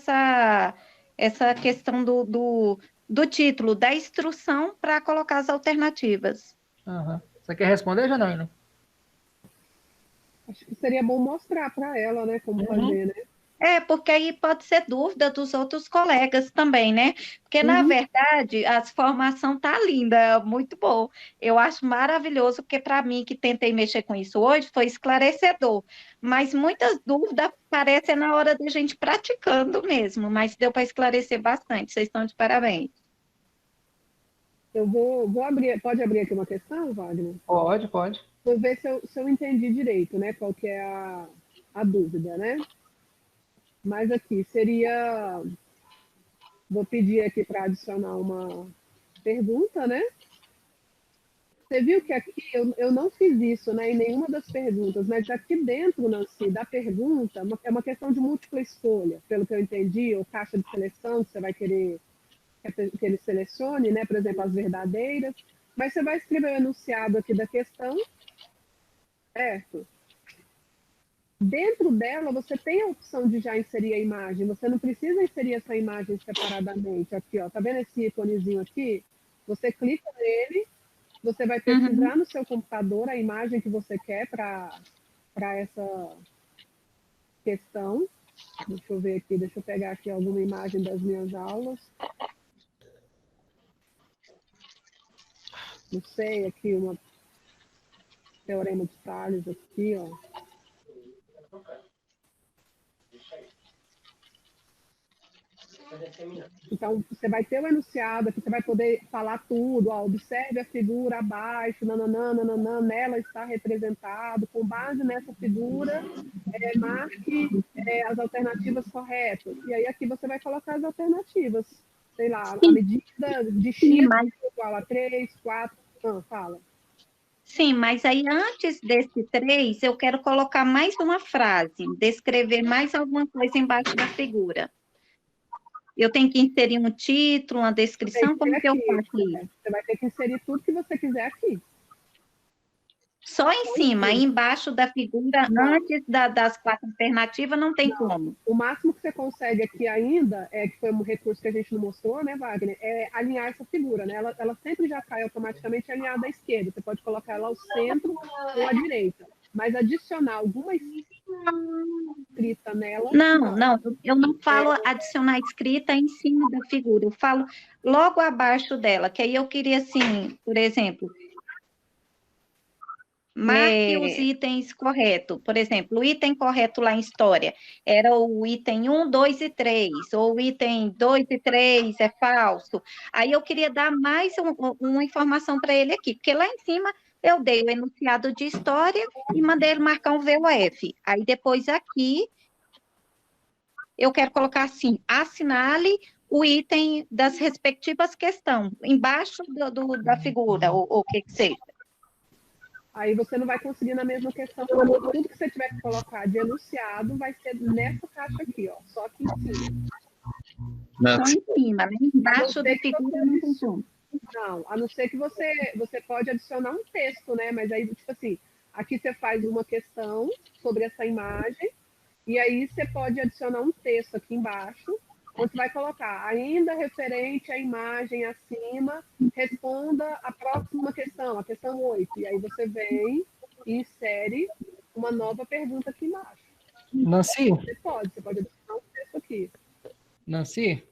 essa questão do título, da instrução para colocar as alternativas. Uhum. Você quer responder, Janaína? Acho que seria bom mostrar para ela, né, como fazer, né? Porque aí pode ser dúvida dos outros colegas também, né? Porque, na verdade, a formação tá linda, muito bom. Eu acho maravilhoso, porque para mim, que tentei mexer com isso hoje, foi esclarecedor. Mas muitas dúvidas aparecem na hora da gente praticando mesmo, mas deu para esclarecer bastante. Vocês estão de parabéns. Eu vou abrir, pode abrir aqui uma questão, Wagner? Pode. Vou ver se eu entendi direito, né? Qual que é a dúvida, né? Mas aqui seria. Vou pedir aqui para adicionar uma pergunta, né? Você viu que aqui eu não fiz isso, né, em nenhuma das perguntas, mas aqui dentro, Nancy, da pergunta, é uma questão de múltipla escolha, pelo que eu entendi, ou caixa de seleção que você vai querer que ele selecione, né, por exemplo, as verdadeiras, mas você vai escrever o enunciado aqui da questão, certo? Dentro dela, você tem a opção de já inserir a imagem, você não precisa inserir essa imagem separadamente. Aqui, ó, tá vendo esse íconezinho aqui? Você clica nele, você vai pesquisar no seu computador a imagem que você quer para essa questão. Deixa eu ver aqui, deixa eu pegar aqui alguma imagem das minhas aulas. Não sei, aqui uma teorema de Tales aqui, ó. Então, você vai ter o enunciado aqui, você vai poder falar tudo, ó, observe a figura abaixo, nananã, nela está representado, com base nessa figura, marque as alternativas corretas. E aí aqui você vai colocar as alternativas. Sei lá, a medida de x igual a 3, 4, fala. Sim, mas aí antes desse 3, eu quero colocar mais uma frase, descrever mais alguma coisa embaixo da figura. Eu tenho que inserir um título, uma descrição, como que eu faço isso? Você vai ter que inserir tudo que você quiser aqui. Só em cima, aí embaixo da figura, antes das 4 alternativas, não tem como. O máximo que você consegue aqui ainda, que foi um recurso que a gente não mostrou, né, Wagner, é alinhar essa figura, né? Ela sempre já cai automaticamente alinhada à esquerda. Você pode colocar ela ao centro ou à direita. Mas adicionar alguma escrita nela... Não, eu não falo adicionar escrita em cima da figura, eu falo logo abaixo dela, que aí eu queria, assim, por exemplo... Marque os itens corretos. Por exemplo, o item correto lá em história era o item 1, 2 e 3, ou o item 2 e 3 é falso. Aí eu queria dar mais uma informação para ele aqui, porque lá em cima eu dei o enunciado de história e mandei ele marcar um VOF. Aí depois aqui eu quero colocar assim, assinale o item das respectivas questões, embaixo da figura, ou o que seja. Aí você não vai conseguir na mesma questão. Tudo que você tiver que colocar de enunciado vai ser nessa caixa aqui, ó, só aqui em cima. Só em cima, né? Embaixo da figura não tem como. Não, a não ser que você pode adicionar um texto, né? Mas aí, tipo assim, aqui você faz uma questão sobre essa imagem, e aí você pode adicionar um texto aqui embaixo, onde você vai colocar, ainda referente à imagem acima, responda a próxima questão, a questão 8. E aí você vem e insere uma nova pergunta aqui embaixo. Nancy? Você pode adicionar um texto aqui. Nancy?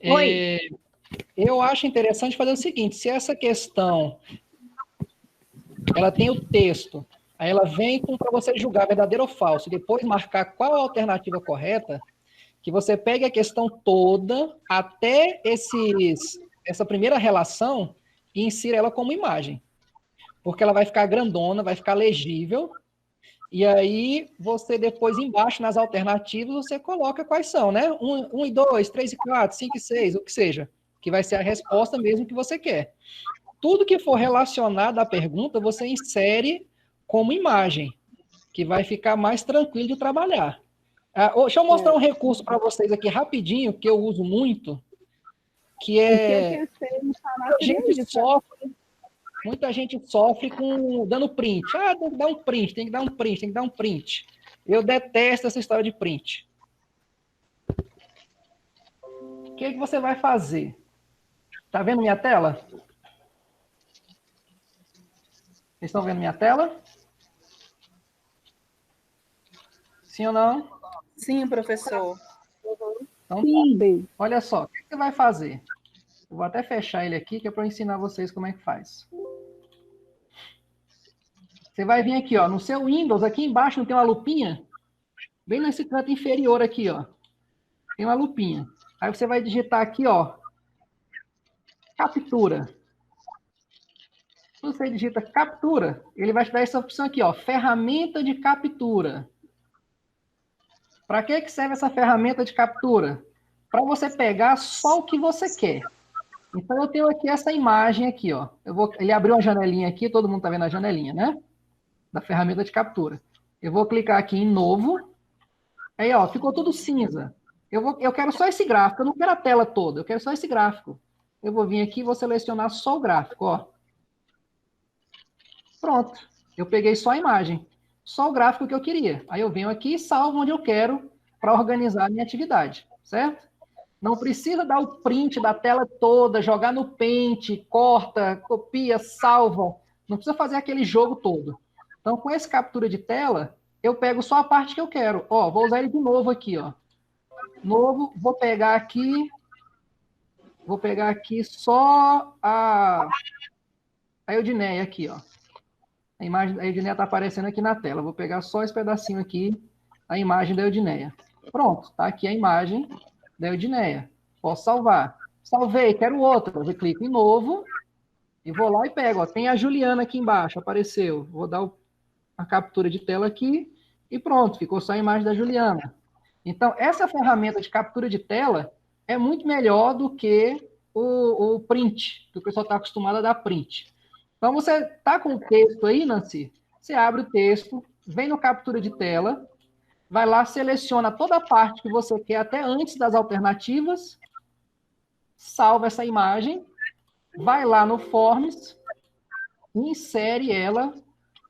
Oi. Eu acho interessante fazer o seguinte, se essa questão ela tem o texto, aí ela vem para você julgar verdadeiro ou falso, e depois marcar qual a alternativa correta, que você pegue a questão toda até essa primeira relação e insira ela como imagem. Porque ela vai ficar grandona, vai ficar legível, e aí você depois embaixo nas alternativas você coloca quais são, né? 1 e 2, 3 e 4, 5 e 6, o que seja, que vai ser a resposta mesmo que você quer. Tudo que for relacionado à pergunta, você insere como imagem, que vai ficar mais tranquilo de trabalhar. Deixa eu mostrar um recurso para vocês aqui rapidinho, que eu uso muito, que é... Muita gente sofre dando print. Tem que dar um print, tem que dar um print, tem que dar um print. Eu detesto essa história de print. O que você vai fazer? Tá vendo minha tela? Vocês estão vendo minha tela? Sim ou não? Sim, professor. Então, sim. Olha só, o que você vai fazer? Eu vou até fechar ele aqui, que é para ensinar vocês como é que faz. Você vai vir aqui, ó, no seu Windows, aqui embaixo não tem uma lupinha? Bem nesse canto inferior aqui, ó. Tem uma lupinha. Aí você vai digitar aqui, ó, captura. Se você digita captura, ele vai te dar essa opção aqui, ó, ferramenta de captura. Para que serve essa ferramenta de captura? Para você pegar só o que você quer. Então, eu tenho aqui essa imagem aqui, ó. Ele abriu uma janelinha aqui, todo mundo está vendo a janelinha, né? Da ferramenta de captura. Eu vou clicar aqui em novo. Aí, ó, ficou tudo cinza. Eu quero só esse gráfico, eu não quero a tela toda, eu quero só esse gráfico. Eu vou vir aqui e vou selecionar só o gráfico, ó. Pronto. Eu peguei só a imagem. Só o gráfico que eu queria. Aí eu venho aqui e salvo onde eu quero para organizar a minha atividade, certo? Não precisa dar o print da tela toda, jogar no Paint, corta, copia, salva. Não precisa fazer aquele jogo todo. Então, com esse captura de tela, eu pego só a parte que eu quero. Ó, vou usar ele de novo aqui, ó. Novo, vou pegar aqui só a Eudineia aqui, ó. A imagem da Eudineia está aparecendo aqui na tela. Vou pegar só esse pedacinho aqui, a imagem da Eudineia. Pronto, tá aqui a imagem da Eudineia. Posso salvar. Salvei, quero outra. Eu clico em novo e vou lá e pego. Ó, tem a Juliana aqui embaixo, apareceu. Vou dar a captura de tela aqui e pronto, ficou só a imagem da Juliana. Então, essa ferramenta de captura de tela é muito melhor do que o print, que o pessoal está acostumado a dar print. Então, você está com o texto aí, Nancy? Você abre o texto, vem no captura de tela, vai lá, seleciona toda a parte que você quer, até antes das alternativas, salva essa imagem, vai lá no Forms e insere ela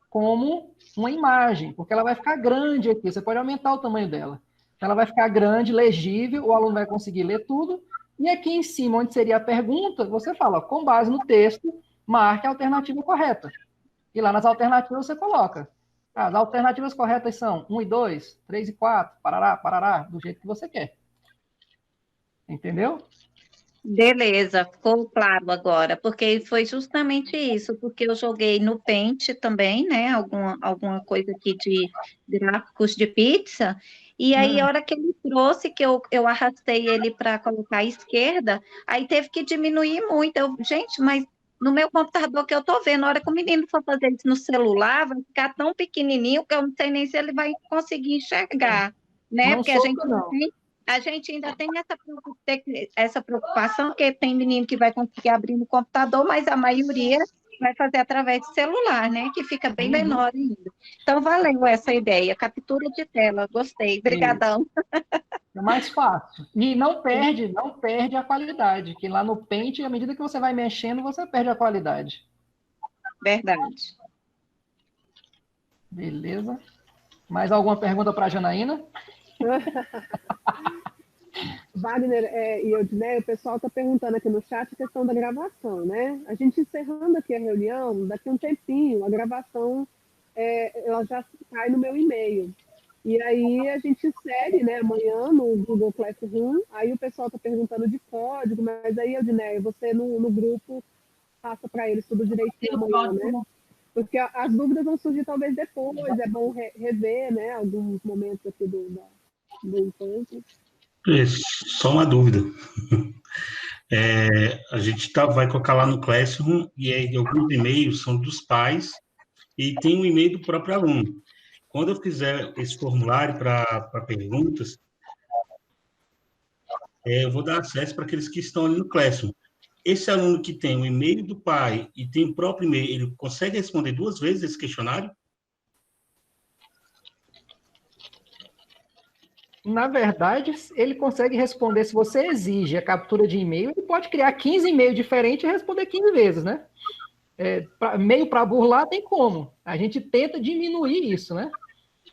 como uma imagem, porque ela vai ficar grande aqui, você pode aumentar o tamanho dela. Ela vai ficar grande, legível, o aluno vai conseguir ler tudo, e aqui em cima, onde seria a pergunta, você fala, ó, com base no texto, marque a alternativa correta. E lá nas alternativas você coloca. As alternativas corretas são 1 e 2, 3 e 4, parará, parará, do jeito que você quer. Entendeu? Beleza, ficou claro agora, porque foi justamente isso, porque eu joguei no Paint também, né, alguma coisa aqui de gráficos de pizza, e aí a hora que ele trouxe, que eu arrastei ele para colocar à esquerda, aí teve que diminuir muito, gente, mas no meu computador que eu tô vendo, na hora que o menino for fazer isso no celular, vai ficar tão pequenininho que eu não sei nem se ele vai conseguir enxergar, né, porque a gente ainda tem essa preocupação, porque tem menino que vai conseguir abrir no computador, mas a maioria vai fazer através de celular, né? Que fica bem menor ainda. Então, valeu essa ideia. Captura de tela, gostei. Obrigadão. É mais fácil. E não perde a qualidade, que lá no Paint, à medida que você vai mexendo, você perde a qualidade. Verdade. Beleza. Mais alguma pergunta para a Janaína? Wagner e Odinei, o pessoal está perguntando aqui no chat a questão da gravação, né? A gente encerrando aqui a reunião, daqui a um tempinho, a gravação ela já cai no meu e-mail. E aí a gente segue, né, amanhã no Google Classroom, aí o pessoal está perguntando de código, mas aí, Odinei, você no grupo passa para eles tudo direitinho amanhã, né? Porque as dúvidas vão surgir talvez depois, é bom rever, né, alguns momentos aqui do encontro. Só uma dúvida. A gente vai colocar lá no Classroom e alguns e-mails são dos pais e tem um e-mail do próprio aluno. Quando eu fizer esse formulário para perguntas, eu vou dar acesso para aqueles que estão ali no Classroom. Esse aluno que tem o e-mail do pai e tem o próprio e-mail, ele consegue responder 2 vezes esse questionário? Na verdade, ele consegue responder, se você exige a captura de e-mail, ele pode criar 15 e-mails diferentes e responder 15 vezes, né? Meio para burlar tem como. A gente tenta diminuir isso, né?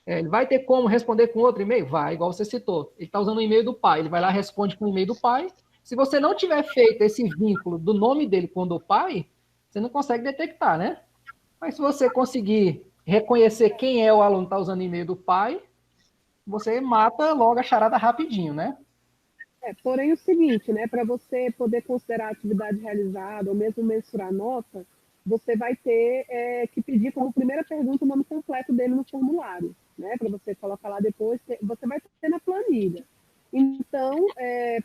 Ele vai ter como responder com outro e-mail? Vai, igual você citou. Ele está usando o e-mail do pai, ele vai lá e responde com o e-mail do pai. Se você não tiver feito esse vínculo do nome dele com o do pai, você não consegue detectar, né? Mas se você conseguir reconhecer quem é o aluno que está usando o e-mail do pai, você mata logo a charada rapidinho, né? Porém, o seguinte, né? Para você poder considerar a atividade realizada ou mesmo mensurar a nota, você vai ter que pedir como primeira pergunta o nome completo dele no formulário, né? Para você colocar lá depois, você vai ter na planilha. Então,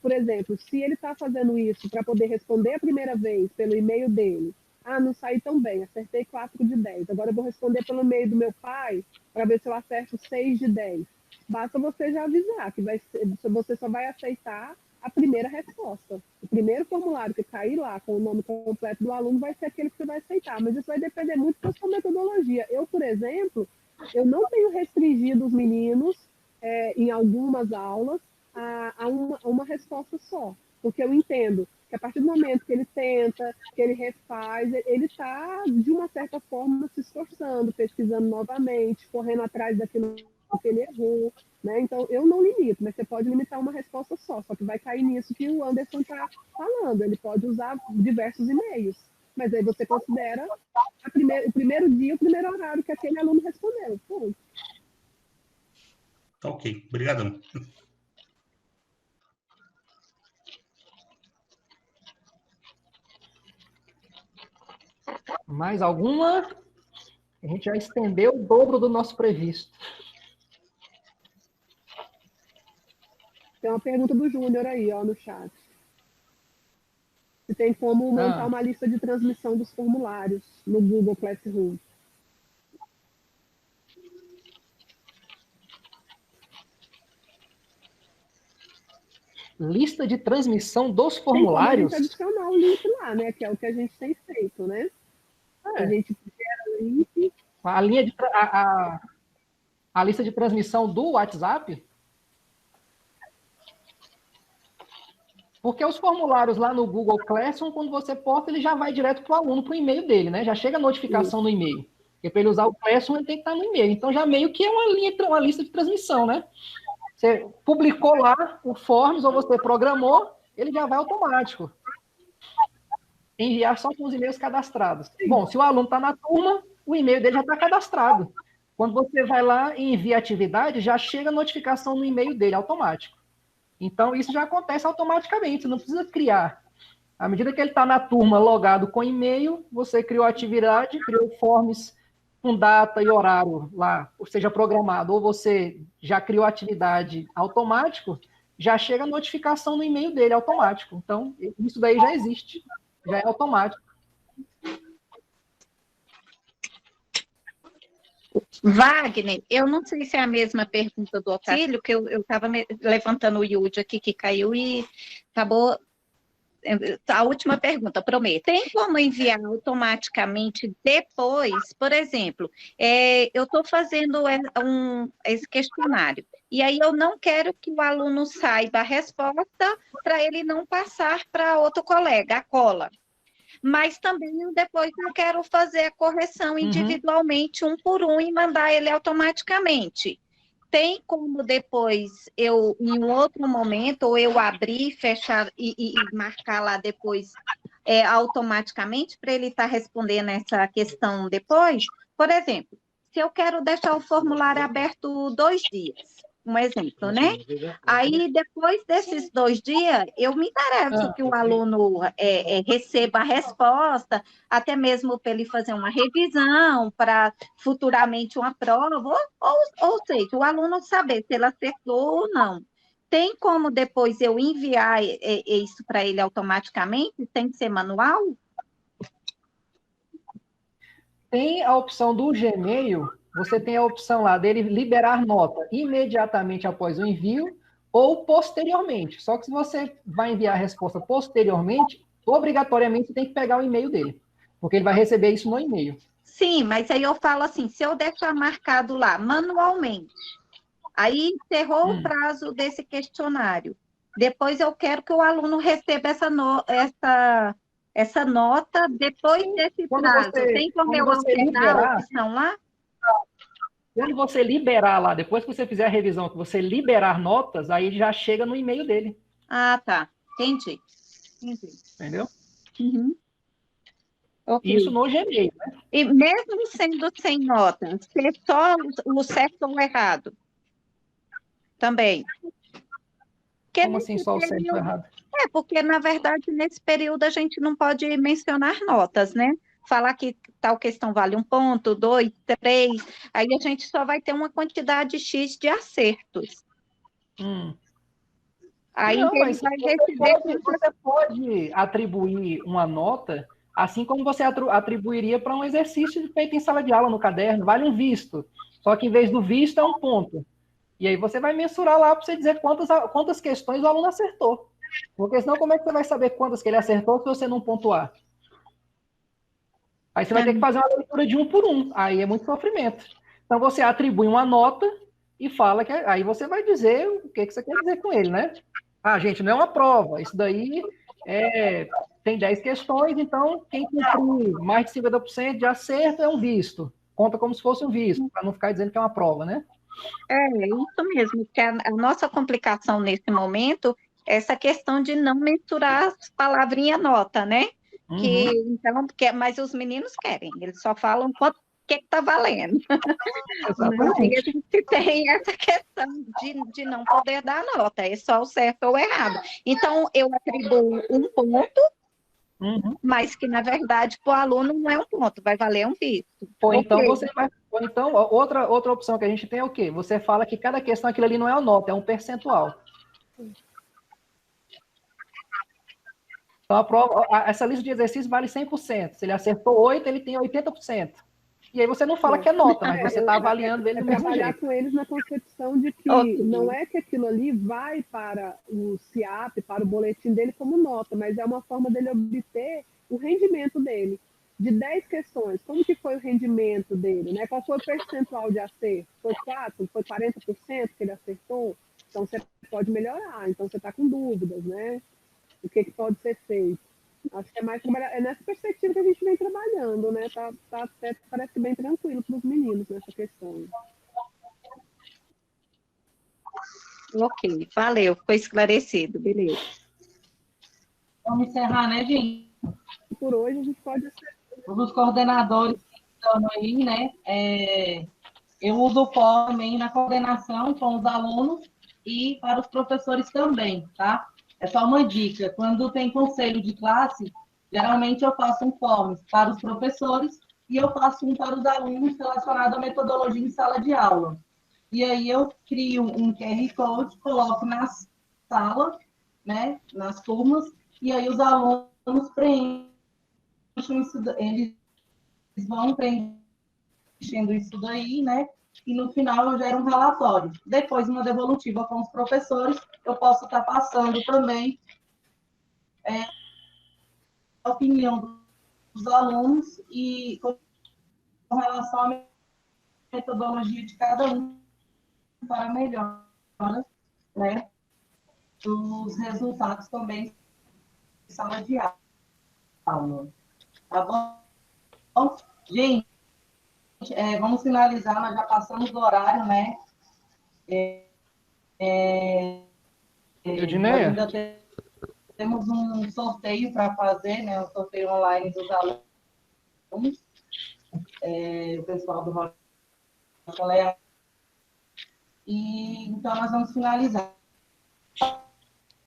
por exemplo, se ele está fazendo isso para poder responder a primeira vez pelo e-mail dele, não saí tão bem, acertei 4 de 10, agora eu vou responder pelo e-mail do meu pai para ver se eu acerto 6 de 10. Basta você já avisar que você só vai aceitar a primeira resposta. O primeiro formulário que cair lá com o nome completo do aluno vai ser aquele que você vai aceitar, mas isso vai depender muito da sua metodologia. Eu, por exemplo, eu não tenho restringido os meninos em algumas aulas a uma resposta só, porque eu entendo que a partir do momento que ele tenta, que ele refaz, ele está, de uma certa forma, se esforçando, pesquisando novamente, correndo atrás daquilo que ele errou, né? Então, eu não limito, mas você pode limitar uma resposta só que vai cair nisso que o Anderson está falando, ele pode usar diversos e-mails, mas aí você considera o primeiro dia, o primeiro horário que aquele aluno respondeu. Ponto. Tá ok, obrigadão. Mais alguma? A gente já estendeu o dobro do nosso previsto. Tem uma pergunta do Júnior aí, ó, no chat. Se tem como montar uma lista de transmissão dos formulários no Google Classroom. Lista de transmissão dos formulários? Tem como a gente adicionar o link lá, né? Que é o que a gente tem feito, né? A gente gera o link. A lista de transmissão do WhatsApp? Porque os formulários lá no Google Classroom, quando você posta, ele já vai direto para o aluno, para o e-mail dele, né? Já chega a notificação no e-mail. Porque para ele usar o Classroom, ele tem que estar no e-mail. Então, já meio que é uma lista de transmissão, né? Você publicou lá o Forms, ou você programou, ele já vai automático. Enviar só com os e-mails cadastrados. Bom, se o aluno está na turma, o e-mail dele já está cadastrado. Quando você vai lá e envia a atividade, já chega a notificação no e-mail dele, automático. Então, isso já acontece automaticamente, você não precisa criar. À medida que ele está na turma logado com e-mail, você criou a atividade, criou forms com data e horário lá, ou seja, programado, ou você já criou a atividade automático, já chega a notificação no e-mail dele automático. Então, isso daí já existe, já é automático. Wagner, eu não sei se é a mesma pergunta do Otacílio, que eu estava levantando o Yudi aqui, que caiu e acabou. A última pergunta, prometo. Tem como enviar automaticamente depois, por exemplo, eu estou fazendo esse questionário. E aí eu não quero que o aluno saiba a resposta para ele não passar para outro colega, a cola. Mas também depois eu quero fazer a correção individualmente, um por um, e mandar ele automaticamente. Tem como depois eu, em um outro momento, ou eu abrir, fechar e marcar lá depois automaticamente para ele estar respondendo essa questão depois? Por exemplo, se eu quero deixar o formulário aberto 2 dias, um exemplo, né? Aí, depois desses 2 dias, eu me interesso que o aluno receba a resposta, até mesmo para ele fazer uma revisão, para futuramente uma prova, ou seja, o aluno saber se ele acertou ou não. Tem como depois eu enviar isso para ele automaticamente, sem ser manual? Tem a opção do Gmail, você tem a opção lá dele liberar nota imediatamente após o envio ou posteriormente. Só que se você vai enviar a resposta posteriormente, obrigatoriamente você tem que pegar o e-mail dele, porque ele vai receber isso no e-mail. Sim, mas aí eu falo assim, se eu deixar marcado lá manualmente, aí encerrou o prazo desse questionário, depois eu quero que o aluno receba essa nota depois desse prazo. Tem como eu alterar a opção lá? Quando você liberar lá, depois que você fizer a revisão, que você liberar notas, aí ele já chega no e-mail dele. Ah, tá. Entendi. Entendeu? Okay. Isso no Gmail, né? E mesmo sendo sem nota, ser só o certo ou o errado? Também. Como assim só o certo ou o errado? Porque, na verdade, nesse período a gente não pode mencionar notas, né? Falar que tal questão vale 1 ponto, 2, 3, aí a gente só vai ter uma quantidade X de acertos. Aí não, ele vai receber... Você pode atribuir uma nota, assim como você atribuiria para um exercício feito em sala de aula, no caderno, vale um visto. Só que em vez do visto é 1 ponto. E aí você vai mensurar lá para você dizer quantas questões o aluno acertou. Porque senão como é que você vai saber quantas que ele acertou se você não pontuar? Aí você vai ter que fazer uma leitura de 1 por 1. Aí é muito sofrimento. Então você atribui uma nota e fala que... Aí você vai dizer o que você quer dizer com ele, né? Ah, gente, não é uma prova. Isso daí tem 10 questões, então quem cumprir mais de 50% de acerto é um visto. Conta como se fosse um visto, para não ficar dizendo que é uma prova, né? É isso mesmo, que a nossa complicação nesse momento é essa questão de não mensurar as palavrinhas nota, né? Mas os meninos querem, eles só falam o que está valendo. Aí a gente tem essa questão de não poder dar nota, é só o certo ou o errado. Então, eu atribuo 1 ponto, mas que, na verdade, para o aluno não é 1 ponto, vai valer um visto. Ou então, outra opção que a gente tem é o quê? Você fala que cada questão, aquilo ali não é uma nota, é um percentual. Então, essa lista de exercícios vale 100%. Se ele acertou 8, ele tem 80%. E aí você não fala que é nota, mas você está avaliando ele do mesmo jeito. Trabalhar com eles na concepção de que não é que aquilo ali vai para o CIAP, para o boletim dele como nota, mas é uma forma dele obter o rendimento dele. De 10 questões, como que foi o rendimento dele, né? Qual foi o percentual de acerto? Foi 4? Foi 40% que ele acertou? Então, você pode melhorar. Então, você está com dúvidas, né? O que pode ser feito? Acho que é mais nessa perspectiva que a gente vem trabalhando, né? Parece bem tranquilo para os meninos nessa questão. Ok, valeu, foi esclarecido, beleza. Vamos encerrar, né, gente? Por hoje a gente pode... Os coordenadores que estão aí, né? Eu uso o PO também na coordenação com os alunos e para os professores também, tá? É só uma dica. Quando tem conselho de classe, geralmente eu faço um forms para os professores e eu faço um para os alunos relacionado à metodologia em sala de aula. E aí eu crio um QR Code, coloco na sala, né, nas turmas, e aí os alunos preenchem isso, eles vão preenchendo isso daí, né? E no final eu gero um relatório. Depois, uma devolutiva com os professores, eu posso estar passando também a opinião dos alunos e com relação à metodologia de cada um para melhor né, dos resultados também de sala de aula. Tá bom? Gente, vamos finalizar, nós já passamos do horário, né? Eudineia? Ainda temos um sorteio para fazer, né? Um sorteio online dos alunos, o pessoal do Rocha Leal. E então nós vamos finalizar.